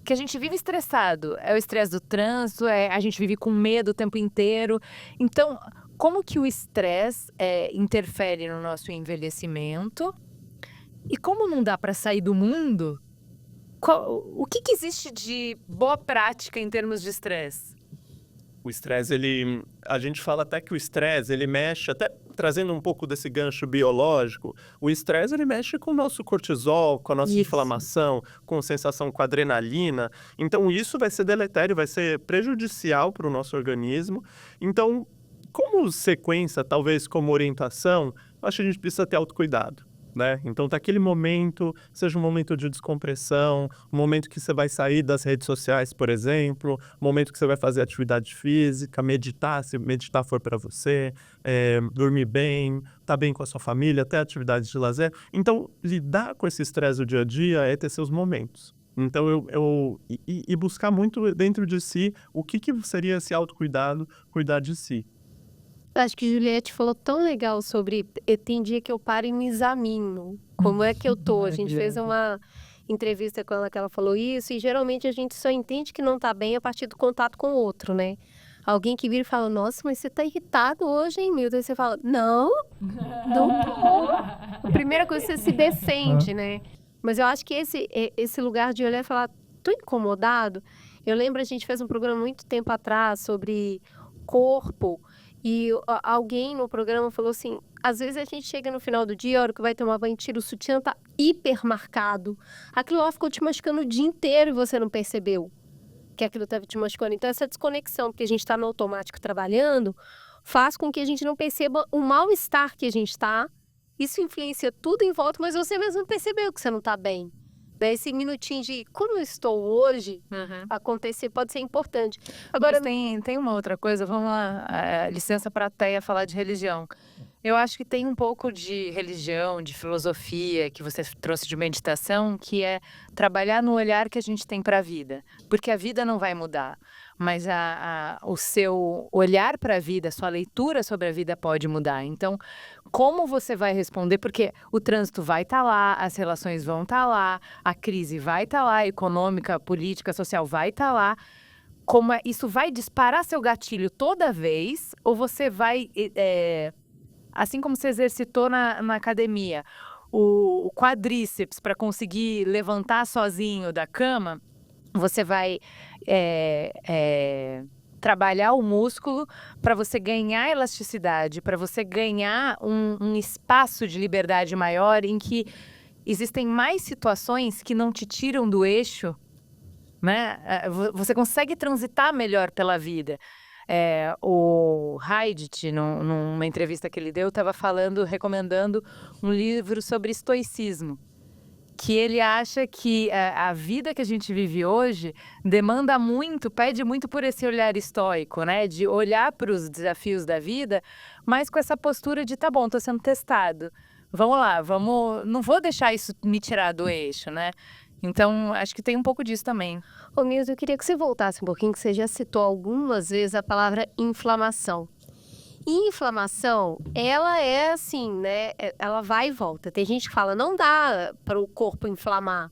que a gente vive estressado. É o estresse do trânsito, a gente vive com medo o tempo inteiro. Então, como que o estresse interfere no nosso envelhecimento? E como não dá para sair do mundo, o que existe de boa prática em termos de estresse? O estresse, a gente fala até que o estresse, ele mexe, até trazendo um pouco desse gancho biológico, o estresse, ele mexe com o nosso cortisol, com a nossa inflamação, com a sensação com adrenalina. Então, isso vai ser deletério, vai ser prejudicial para o nosso organismo. Então, como sequência, talvez como orientação, acho que a gente precisa ter autocuidado. Né? Então, naquele momento, seja um momento de descompressão, um momento que você vai sair das redes sociais, por exemplo, um momento que você vai fazer atividade física, meditar, se meditar for para você, dormir bem, estar bem com a sua família, até atividades de lazer. Então, lidar com esse estresse do dia a dia é ter seus momentos. Então, e buscar muito dentro de si o que seria esse autocuidado, cuidar de si. Acho que Juliette falou tão legal sobre tem dia que eu paro e me examino. Como é que eu tô? A gente fez uma entrevista com ela que ela falou isso, e geralmente a gente só entende que não tá bem a partir do contato com o outro, né? Alguém que vira e fala, nossa, mas você tá irritado hoje, hein, Milton? Aí você fala, não tô. A primeira coisa, você se defende, né? Mas eu acho que esse lugar de olhar e falar, tô incomodado. Eu lembro, a gente fez um programa muito tempo atrás sobre corpo, e alguém no programa falou assim, às vezes a gente chega no final do dia, a hora que vai tomar banho, tira o sutiã, tá hiper marcado. Aquilo lá ficou te machucando o dia inteiro e você não percebeu que aquilo estava te machucando. Então, essa desconexão, porque a gente está no automático trabalhando, faz com que a gente não perceba o mal-estar que a gente está. Isso influencia tudo em volta, mas você mesmo não percebeu que você não está bem. Daí, esse minutinho de como eu estou hoje, acontecer pode ser importante. Agora, tem uma outra coisa, vamos lá, licença para a Teia falar de religião. Eu acho que tem um pouco de religião, de filosofia, que você trouxe de meditação, que é trabalhar no olhar que a gente tem para a vida. Porque a vida não vai mudar, mas o seu olhar para a vida, a sua leitura sobre a vida pode mudar. Então, como você vai responder? Porque o trânsito vai estar lá, as relações vão estar lá, a crise vai estar lá, a econômica, política, social vai estar lá. Isso vai disparar seu gatilho toda vez? Ou você vai... assim como você exercitou na academia, o quadríceps para conseguir levantar sozinho da cama, você vai trabalhar o músculo para você ganhar elasticidade, para você ganhar um espaço de liberdade maior em que existem mais situações que não te tiram do eixo, né? Você consegue transitar melhor pela vida. O Haidt, numa entrevista que ele deu, estava recomendando um livro sobre estoicismo, que ele acha que a vida que a gente vive hoje demanda muito, pede muito por esse olhar estoico, né? De olhar para os desafios da vida, mas com essa postura de, tá bom, estou sendo testado. Vamos lá, não vou deixar isso me tirar do eixo, né? Então, acho que tem um pouco disso também. Ô, Milton, eu queria que você voltasse um pouquinho, que você já citou algumas vezes a palavra inflamação. E inflamação, ela é assim, né? Ela vai e volta. Tem gente que fala, não dá para o corpo inflamar.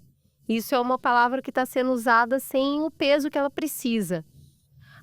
Isso é uma palavra que está sendo usada sem o peso que ela precisa.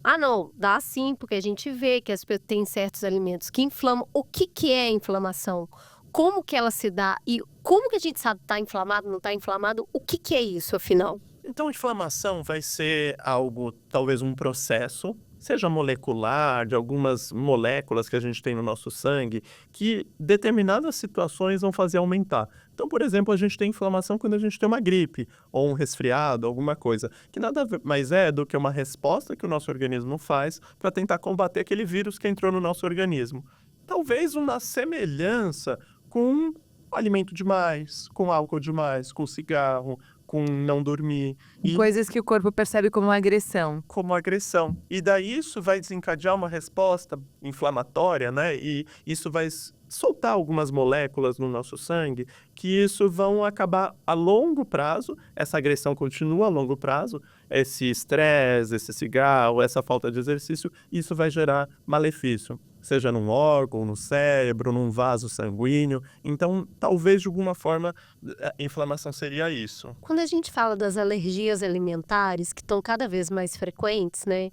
Ah, não, dá sim, porque a gente vê que tem certos alimentos que inflamam. O que é inflamação? Como que ela se dá? E como que a gente sabe está inflamado, não está inflamado? O que é isso, afinal? Então, inflamação vai ser algo, talvez um processo, seja molecular, de algumas moléculas que a gente tem no nosso sangue, que determinadas situações vão fazer aumentar. Então, por exemplo, a gente tem inflamação quando a gente tem uma gripe, ou um resfriado, alguma coisa, que nada mais é do que uma resposta que o nosso organismo faz para tentar combater aquele vírus que entrou no nosso organismo. Talvez uma semelhança com alimento demais, com álcool demais, com cigarro, com não dormir. Coisas que o corpo percebe como agressão. Como agressão. E daí isso vai desencadear uma resposta inflamatória, né? E isso vai soltar algumas moléculas no nosso sangue, que isso vão acabar a longo prazo, essa agressão continua a longo prazo, esse estresse, esse cigarro, essa falta de exercício, isso vai gerar malefício, seja num órgão, no cérebro, num vaso sanguíneo. Então, talvez de alguma forma, a inflamação seria isso. Quando a gente fala das alergias alimentares, que estão cada vez mais frequentes, né?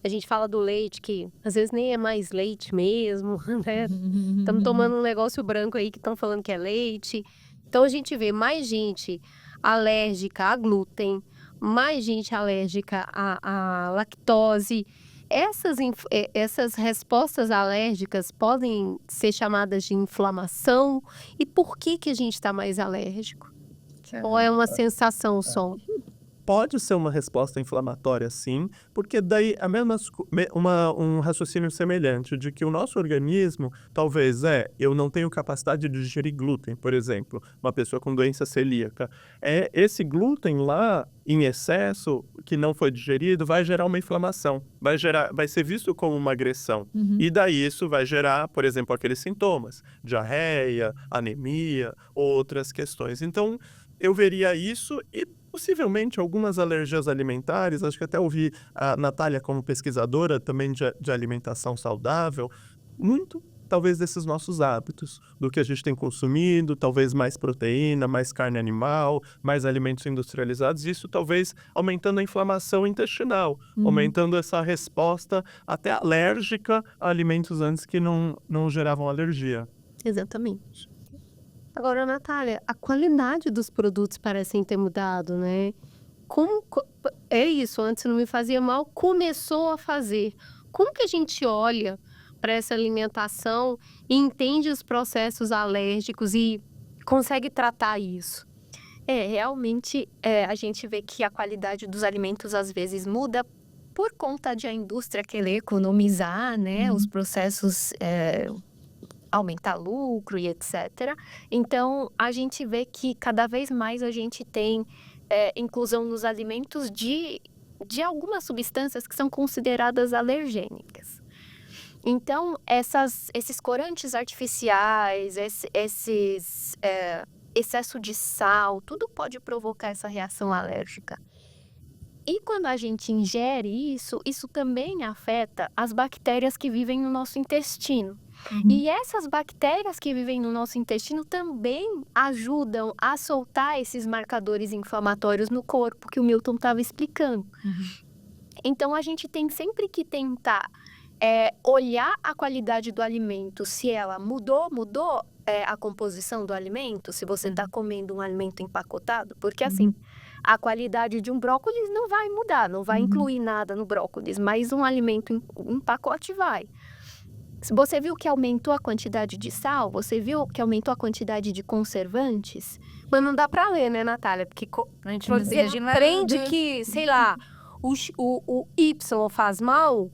A gente fala do leite, que às vezes nem é mais leite mesmo, né? Estamos tomando um negócio branco aí que estão falando que é leite. Então, a gente vê mais gente alérgica a glúten, mais gente alérgica à lactose. Essas respostas alérgicas podem ser chamadas de inflamação. E por que a gente está mais alérgico? Ou é uma sensação só? Pode ser uma resposta inflamatória, sim, porque daí um raciocínio semelhante de que o nosso organismo, talvez, eu não tenho capacidade de digerir glúten, por exemplo, uma pessoa com doença celíaca. Esse glúten lá, em excesso, que não foi digerido, vai gerar uma inflamação, vai ser visto como uma agressão. E daí isso vai gerar, por exemplo, aqueles sintomas, diarreia, anemia, outras questões. Então, eu veria isso e possivelmente algumas alergias alimentares, acho que até ouvi a Natália como pesquisadora também de alimentação saudável, muito talvez desses nossos hábitos, do que a gente tem consumido, talvez mais proteína, mais carne animal, mais alimentos industrializados, isso talvez aumentando a inflamação intestinal, aumentando essa resposta até alérgica a alimentos antes que não geravam alergia. Exatamente. Agora, Natália, a qualidade dos produtos parecem ter mudado, né? É isso, antes não me fazia mal, começou a fazer. Como que a gente olha para essa alimentação e entende os processos alérgicos e consegue tratar isso? Realmente, a gente vê que a qualidade dos alimentos às vezes muda por conta de a indústria querer economizar, né? Os processos... aumentar lucro e etc. Então, a gente vê que cada vez mais a gente tem inclusão nos alimentos de algumas substâncias que são consideradas alergênicas. Então, esses corantes artificiais, esses excesso de sal, tudo pode provocar essa reação alérgica. E quando a gente ingere isso também afeta as bactérias que vivem no nosso intestino. E essas bactérias que vivem no nosso intestino também ajudam a soltar esses marcadores inflamatórios no corpo, que o Milton estava explicando. Então, a gente tem sempre que tentar olhar a qualidade do alimento, se ela mudou a composição do alimento, se você está comendo um alimento empacotado, porque assim, a qualidade de um brócolis não vai mudar, não vai incluir nada no brócolis, mas um alimento em pacote vai. Se você viu que aumentou a quantidade de sal, você viu que aumentou a quantidade de conservantes, mas não dá para ler, né, Natália? Porque a gente você aprende que, sei lá, o Y faz mal,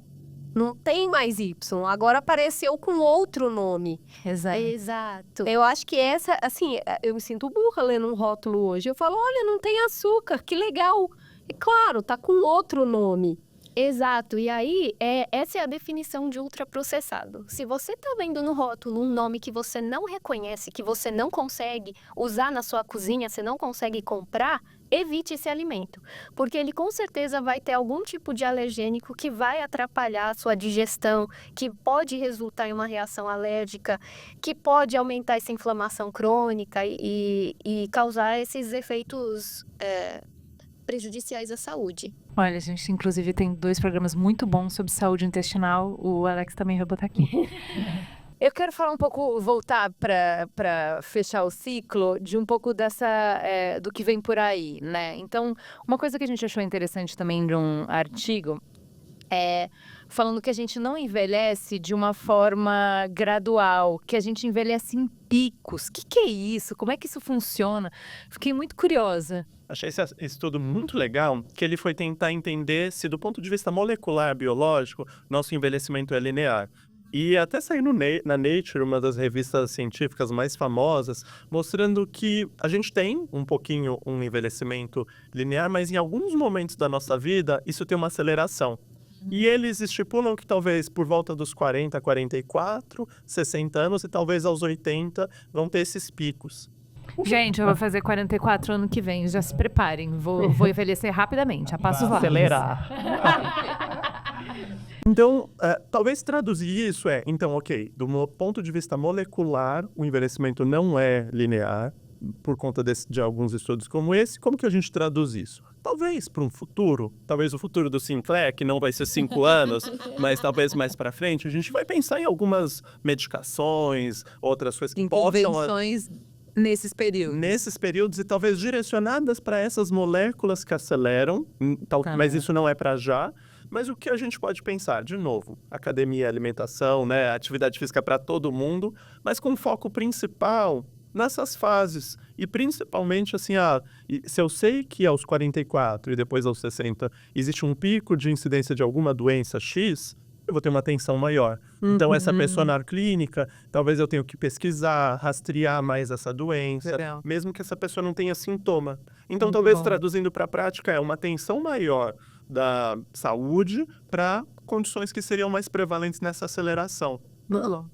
não tem mais Y. Agora apareceu com outro nome. Exato. Eu acho que essa, assim, eu me sinto burra lendo um rótulo hoje. Eu falo, olha, não tem açúcar, que legal. E claro, tá com outro nome. Exato, e aí essa é a definição de ultraprocessado. Se você está vendo no rótulo um nome que você não reconhece, que você não consegue usar na sua cozinha, você não consegue comprar, evite esse alimento, porque ele com certeza vai ter algum tipo de alergênico que vai atrapalhar a sua digestão, que pode resultar em uma reação alérgica, que pode aumentar essa inflamação crônica e causar esses efeitos prejudiciais à saúde. Olha, a gente inclusive tem 2 programas muito bons sobre saúde intestinal. O Alex também vai botar aqui. Eu quero falar um pouco, voltar para fechar o ciclo, de um pouco do que vem por aí, né? Então, uma coisa que a gente achou interessante também de um artigo falando que a gente não envelhece de uma forma gradual, que a gente envelhece em picos. O que é isso? Como é que isso funciona? Fiquei muito curiosa. Achei esse estudo muito legal, que ele foi tentar entender se, do ponto de vista molecular biológico, nosso envelhecimento é linear. E até saiu na Nature, uma das revistas científicas mais famosas, mostrando que a gente tem um pouquinho um envelhecimento linear, mas em alguns momentos da nossa vida, isso tem uma aceleração. E eles estipulam que talvez por volta dos 40, 44, 60 anos e talvez aos 80 vão ter esses picos. Gente, eu vou fazer 44 ano que vem, já se preparem. Vou envelhecer rapidamente, a passos largos. Acelerar. Então, talvez traduzir isso então, ok, do meu ponto de vista molecular, o envelhecimento não é linear, por conta de alguns estudos como esse. Como que a gente traduz isso? Talvez para um futuro, talvez o futuro do Sinclair, que não vai ser 5 anos, mas talvez mais para frente, a gente vai pensar em algumas medicações, outras coisas que possam... Intervenções nesses períodos. Nesses períodos e talvez direcionadas para essas moléculas que aceleram, mas isso não é para já. Mas o que a gente pode pensar? De novo, academia, alimentação, né, atividade física para todo mundo, mas com foco principal nessas fases. E principalmente, assim, se eu sei que aos 44 e depois aos 60 existe um pico de incidência de alguma doença X, eu vou ter uma atenção maior. Então, essa pessoa na clínica, talvez eu tenha que pesquisar, rastrear mais essa doença, Legal. mesmo que essa pessoa não tenha sintoma. Então, talvez traduzindo para a prática, é uma atenção maior da saúde para condições que seriam mais prevalentes nessa aceleração.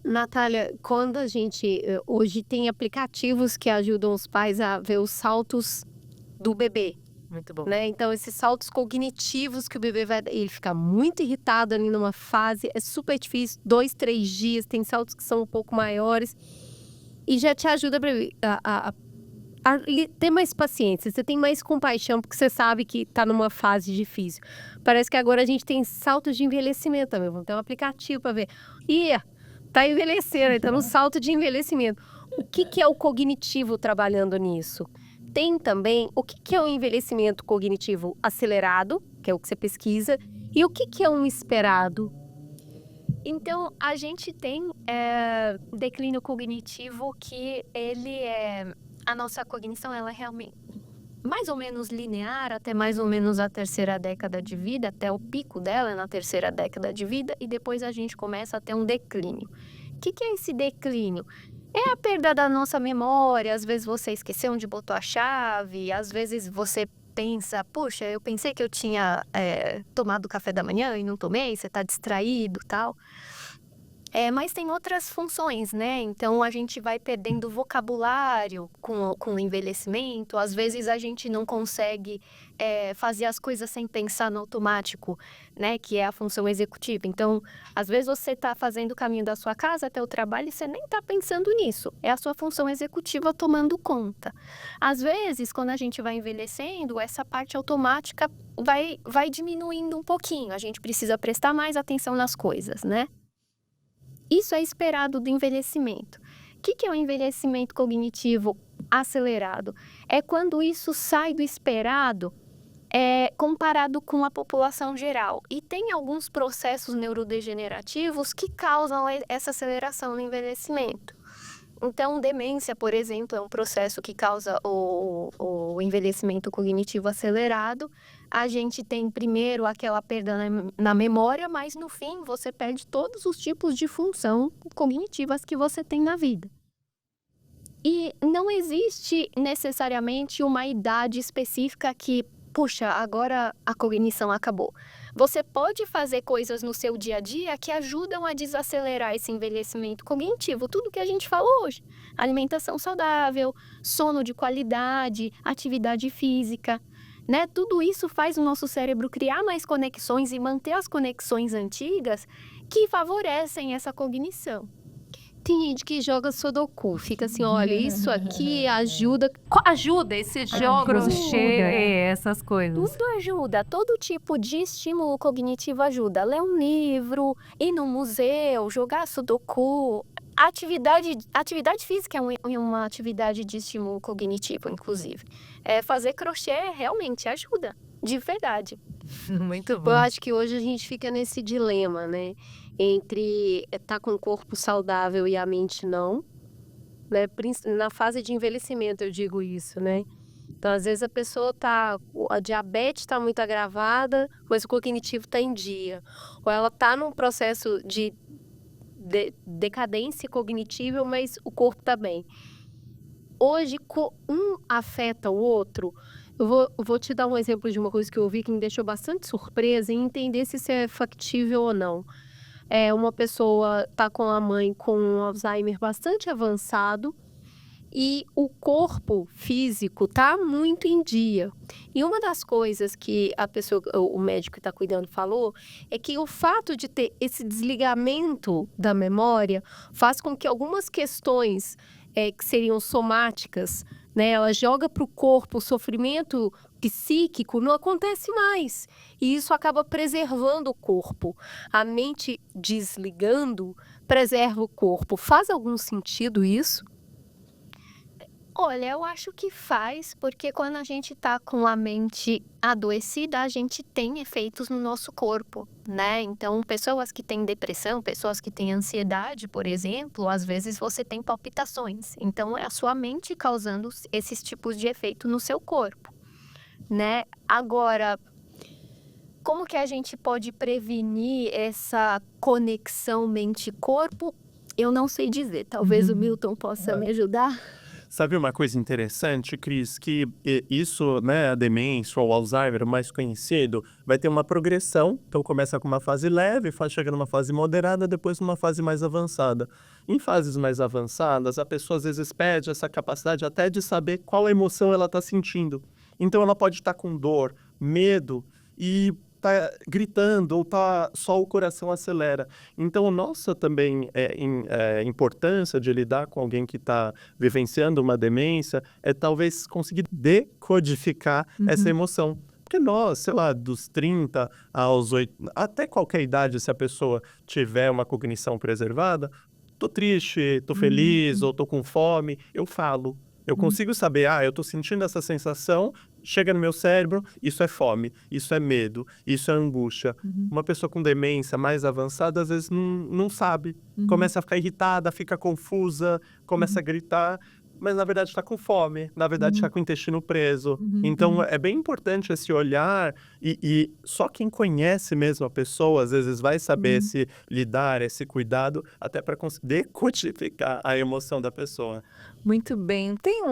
Natália, quando a gente hoje tem aplicativos que ajudam os pais a ver os saltos do bebê, Muito bom. né? Então, esses saltos cognitivos que o bebê ele fica muito irritado ali numa fase, é super difícil, 2, 3 dias, tem saltos que são um pouco maiores, e já te ajuda a ter mais paciência, você tem mais compaixão, porque você sabe que tá numa fase difícil. Parece que agora a gente tem saltos de envelhecimento também, vamos ter um aplicativo para ver. Tá envelhecendo, tá no salto de envelhecimento. O que é o cognitivo trabalhando nisso? Tem também o que é o envelhecimento cognitivo acelerado, que é o que você pesquisa, e o que é um esperado? Então, a gente tem declínio cognitivo que ele é... A nossa cognição, ela é realmente mais ou menos linear até mais ou menos a terceira década de vida, até o pico dela na terceira década de vida, e depois a gente começa a ter um declínio. O que é esse declínio? É a perda da nossa memória, às vezes você esqueceu onde botou a chave, às vezes você pensa, poxa, eu pensei que eu tinha tomado café da manhã e não tomei, você está distraído e tal. Mas tem outras funções, né? Então, a gente vai perdendo vocabulário com o envelhecimento. Às vezes, a gente não consegue fazer as coisas sem pensar no automático, né? Que é a função executiva. Então, às vezes, você está fazendo o caminho da sua casa até o trabalho e você nem está pensando nisso. É a sua função executiva tomando conta. Às vezes, quando a gente vai envelhecendo, essa parte automática vai diminuindo um pouquinho. A gente precisa prestar mais atenção nas coisas, né? Isso é esperado do envelhecimento. O que é o envelhecimento cognitivo acelerado? É quando isso sai do esperado comparado com a população geral. E tem alguns processos neurodegenerativos que causam essa aceleração no envelhecimento. Então, demência, por exemplo, é um processo que causa o envelhecimento cognitivo acelerado. A gente tem primeiro aquela perda na memória, mas no fim você perde todos os tipos de função cognitivas que você tem na vida. E não existe necessariamente uma idade específica que, puxa, agora a cognição acabou. Você pode fazer coisas no seu dia a dia que ajudam a desacelerar esse envelhecimento cognitivo. Tudo que a gente falou hoje. Alimentação saudável, sono de qualidade, atividade física, né? Tudo isso faz o nosso cérebro criar mais conexões e manter as conexões antigas que favorecem essa cognição. Tem gente que joga Sudoku, fica assim, olha, isso aqui ajuda. Ajuda esse jogo, crochê, essas coisas. Tudo ajuda, todo tipo de estímulo cognitivo ajuda. Ler um livro, ir no museu, jogar Sudoku. Atividade física é uma atividade de estímulo cognitivo, inclusive. Fazer crochê realmente ajuda, de verdade. Muito bom. Eu acho que hoje a gente fica nesse dilema, né? Entre estar com o corpo saudável e a mente não, né? Na fase de envelhecimento eu digo isso, né? Então, às vezes a pessoa a diabetes está muito agravada, mas o cognitivo está em dia. Ou ela está num processo de decadência cognitiva, mas o corpo está bem. Hoje, um afeta o outro. Eu vou te dar um exemplo de uma coisa que eu ouvi que me deixou bastante surpresa em entender se isso é factível ou não. Uma pessoa tá com a mãe com um Alzheimer bastante avançado e o corpo físico tá muito em dia. E uma das coisas que o médico que está cuidando falou é que o fato de ter esse desligamento da memória faz com que algumas questões que seriam somáticas, né, ela joga para o corpo o sofrimento psíquico, não acontece mais. E isso acaba preservando o corpo. A mente desligando preserva o corpo. Faz algum sentido isso? Olha, eu acho que faz, porque quando a gente tá com a mente adoecida, a gente tem efeitos no nosso corpo, né? Então, pessoas que têm depressão, pessoas que têm ansiedade, por exemplo, às vezes você tem palpitações. Então, é a sua mente causando esses tipos de efeito no seu corpo, né? Agora, como que a gente pode prevenir essa conexão mente-corpo? Eu não sei dizer. Talvez o Milton possa me ajudar. Sabe uma coisa interessante, Cris? Que isso, né, a demência ou o Alzheimer, o mais conhecido, vai ter uma progressão. Então começa com uma fase leve, chega numa fase moderada, depois numa fase mais avançada. Em fases mais avançadas, a pessoa às vezes perde essa capacidade até de saber qual emoção ela está sentindo. Então ela pode estar com dor, medo e tá gritando ou só o coração acelera. Então, nossa também importância de lidar com alguém que está vivenciando uma demência é talvez conseguir decodificar essa emoção. Porque nós, sei lá, dos 30 aos 8, até qualquer idade, se a pessoa tiver uma cognição preservada, tô triste, tô feliz ou tô com fome, eu falo. Eu consigo saber, eu tô sentindo essa sensação, chega no meu cérebro, isso é fome, isso é medo, isso é angústia. Uma pessoa com demência mais avançada, às vezes não sabe. Começa a ficar irritada, fica confusa, começa a gritar, mas na verdade está com fome, na verdade está com o intestino preso. Então é bem importante esse olhar e só quem conhece mesmo a pessoa, às vezes vai saber esse lidar, esse cuidado, até para conseguir decodificar a emoção da pessoa. Muito bem. Tem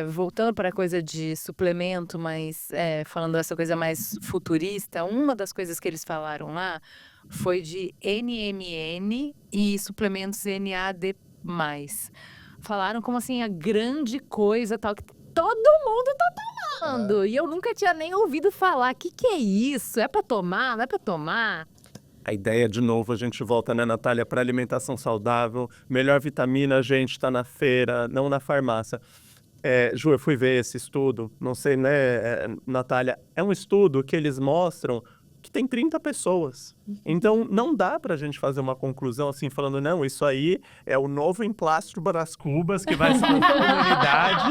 voltando para a coisa de suplemento, mas falando dessa coisa mais futurista, uma das coisas que eles falaram lá foi de NMN e suplementos NAD+. Falaram como assim, a grande coisa tal, que todo mundo tá tomando. E eu nunca tinha nem ouvido falar. O que é isso? É para tomar? Não é para tomar? A ideia, de novo, a gente volta, né, Natália, para alimentação saudável. Melhor vitamina, a gente está na feira, não na farmácia. Ju, eu fui ver esse estudo, não sei, né, Natália, é um estudo que eles mostram que tem 30 pessoas. Então, não dá pra gente fazer uma conclusão assim, falando, não, isso aí é o novo emplastro Brás Cubas que vai ser uma comunidade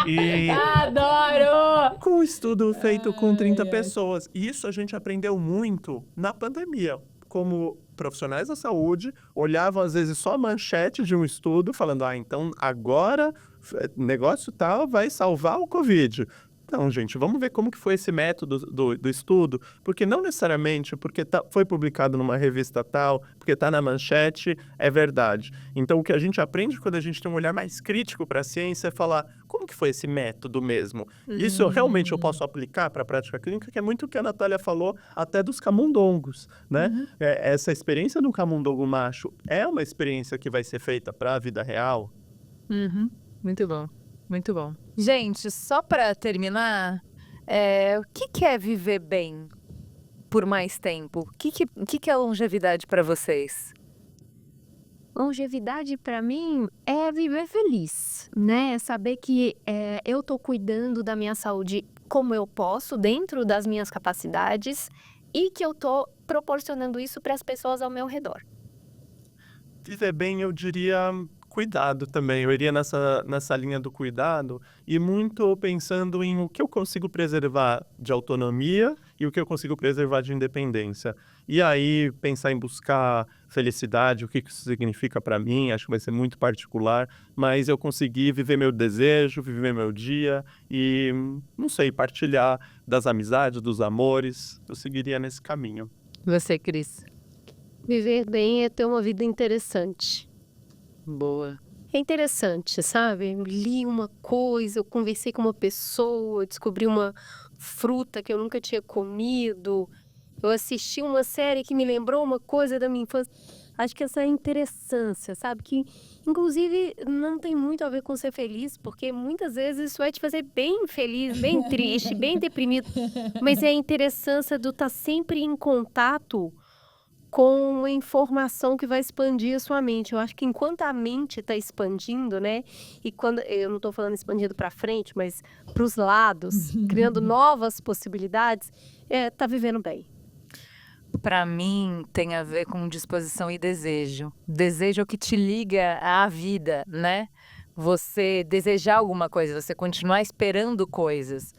e... Adoro! Com um estudo feito com 30 pessoas. E isso a gente aprendeu muito na pandemia. Como profissionais da saúde, olhavam às vezes só a manchete de um estudo, falando, então agora negócio tal vai salvar o Covid. Então, gente, vamos ver como que foi esse método do estudo, porque não necessariamente porque foi publicado numa revista tal, porque está na manchete, é verdade. Então, o que a gente aprende quando a gente tem um olhar mais crítico para a ciência é falar, como que foi esse método mesmo? Isso realmente eu posso aplicar para a prática clínica, que é muito o que a Natália falou, até dos camundongos, né? Essa experiência do camundongo macho é uma experiência que vai ser feita para a vida real? Muito bom. Muito bom. Gente, só para terminar, o que é viver bem por mais tempo? O que é longevidade para vocês? Longevidade para mim é viver feliz, né? Saber que eu tô cuidando da minha saúde como eu posso, dentro das minhas capacidades, e que eu tô proporcionando isso para as pessoas ao meu redor. Viver bem, eu diria, cuidado também. Eu iria nessa linha do cuidado e muito pensando em o que eu consigo preservar de autonomia e o que eu consigo preservar de independência. E aí pensar em buscar felicidade, o que isso significa para mim, acho que vai ser muito particular, mas eu consegui viver meu desejo, viver meu dia e, não sei, partilhar das amizades, dos amores. Eu seguiria nesse caminho. Você, Cris? Viver bem é ter uma vida interessante. Boa. é interessante, sabe? Eu li uma coisa, eu conversei com uma pessoa, eu descobri uma fruta que eu nunca tinha comido, eu assisti uma série que me lembrou uma coisa da minha infância. Acho que essa interessância, sabe? Que, inclusive, não tem muito a ver com ser feliz, porque muitas vezes isso vai te fazer bem feliz, bem triste, bem deprimido. Mas é a interessância do estar sempre em contato com a informação que vai expandir a sua mente. Eu acho que enquanto a mente está expandindo, né? E quando eu não estou falando expandindo para frente, mas para os lados, criando novas possibilidades, tá vivendo bem. Para mim, tem a ver com disposição e desejo. Desejo é o que te liga à vida, né? Você desejar alguma coisa, você continuar esperando coisas.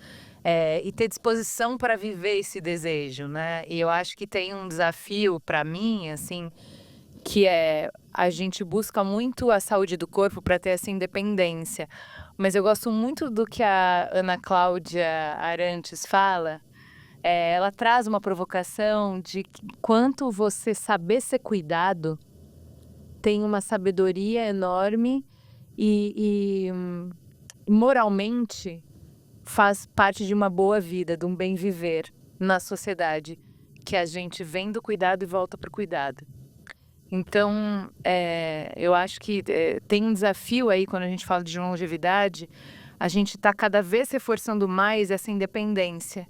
E ter disposição para viver esse desejo, né? E eu acho que tem um desafio para mim, assim, que é a gente busca muito a saúde do corpo para ter essa independência. Mas eu gosto muito do que a Ana Cláudia Arantes fala. Ela traz uma provocação de quanto você saber ser cuidado tem uma sabedoria enorme e moralmente faz parte de uma boa vida, de um bem viver na sociedade, que a gente vem do cuidado e volta para o cuidado. Então, eu acho que tem um desafio aí quando a gente fala de longevidade, a gente está cada vez reforçando mais essa independência.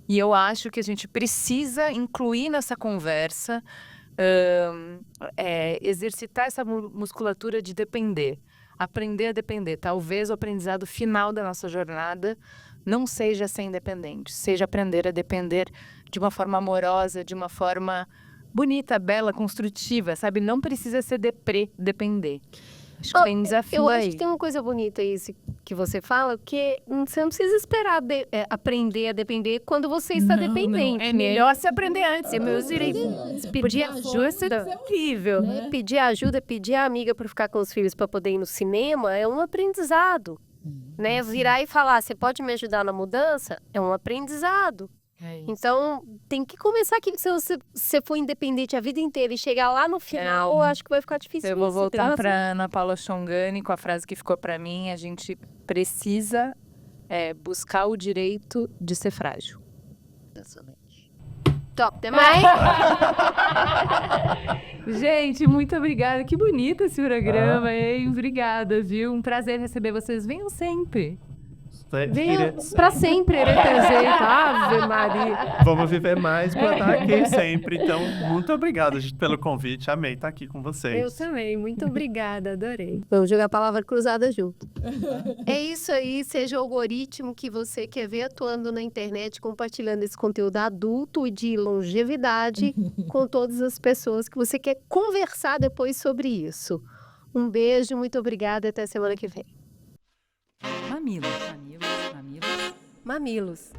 E eu acho que a gente precisa incluir nessa conversa, exercitar essa musculatura de depender. Aprender a depender. Talvez o aprendizado final da nossa jornada não seja ser independente, seja aprender a depender de uma forma amorosa, de uma forma bonita, bela, construtiva, sabe? Não precisa ser depender. Acho que tem um desafio eu aí. acho que tem uma coisa bonita isso que você fala, que você não precisa esperar aprender a depender quando você está dependente. É melhor se aprender antes. Meus direitos. Pedir ajuda é horrível. Pedir ajuda, pedir a amiga para ficar com os filhos para poder ir no cinema é um aprendizado. Né? Virar e falar, você pode me ajudar na mudança? É um aprendizado. Então, tem que começar aqui. Se você for independente a vida inteira e chegar lá no final, eu acho que vai ficar difícil. Eu vou voltar para Ana Paula Chongani com a frase que ficou para mim. A gente precisa buscar o direito de ser frágil. Top demais! Gente, muito obrigada. Que bonito esse programa, hein? Obrigada, viu? Um prazer receber vocês. Venham sempre. Venha pra sempre, Ave Maria. Vamos viver mais pra estar aqui sempre. Então, muito obrigado, gente, pelo convite. Amei estar aqui com vocês. Eu também. Muito obrigada. Adorei. Vamos jogar a palavra cruzada junto. É isso aí. Seja o algoritmo que você quer ver atuando na internet, compartilhando esse conteúdo adulto e de longevidade com todas as pessoas que você quer conversar depois sobre isso. Um beijo, muito obrigada. Até semana que vem. Mamilos. Mamilos.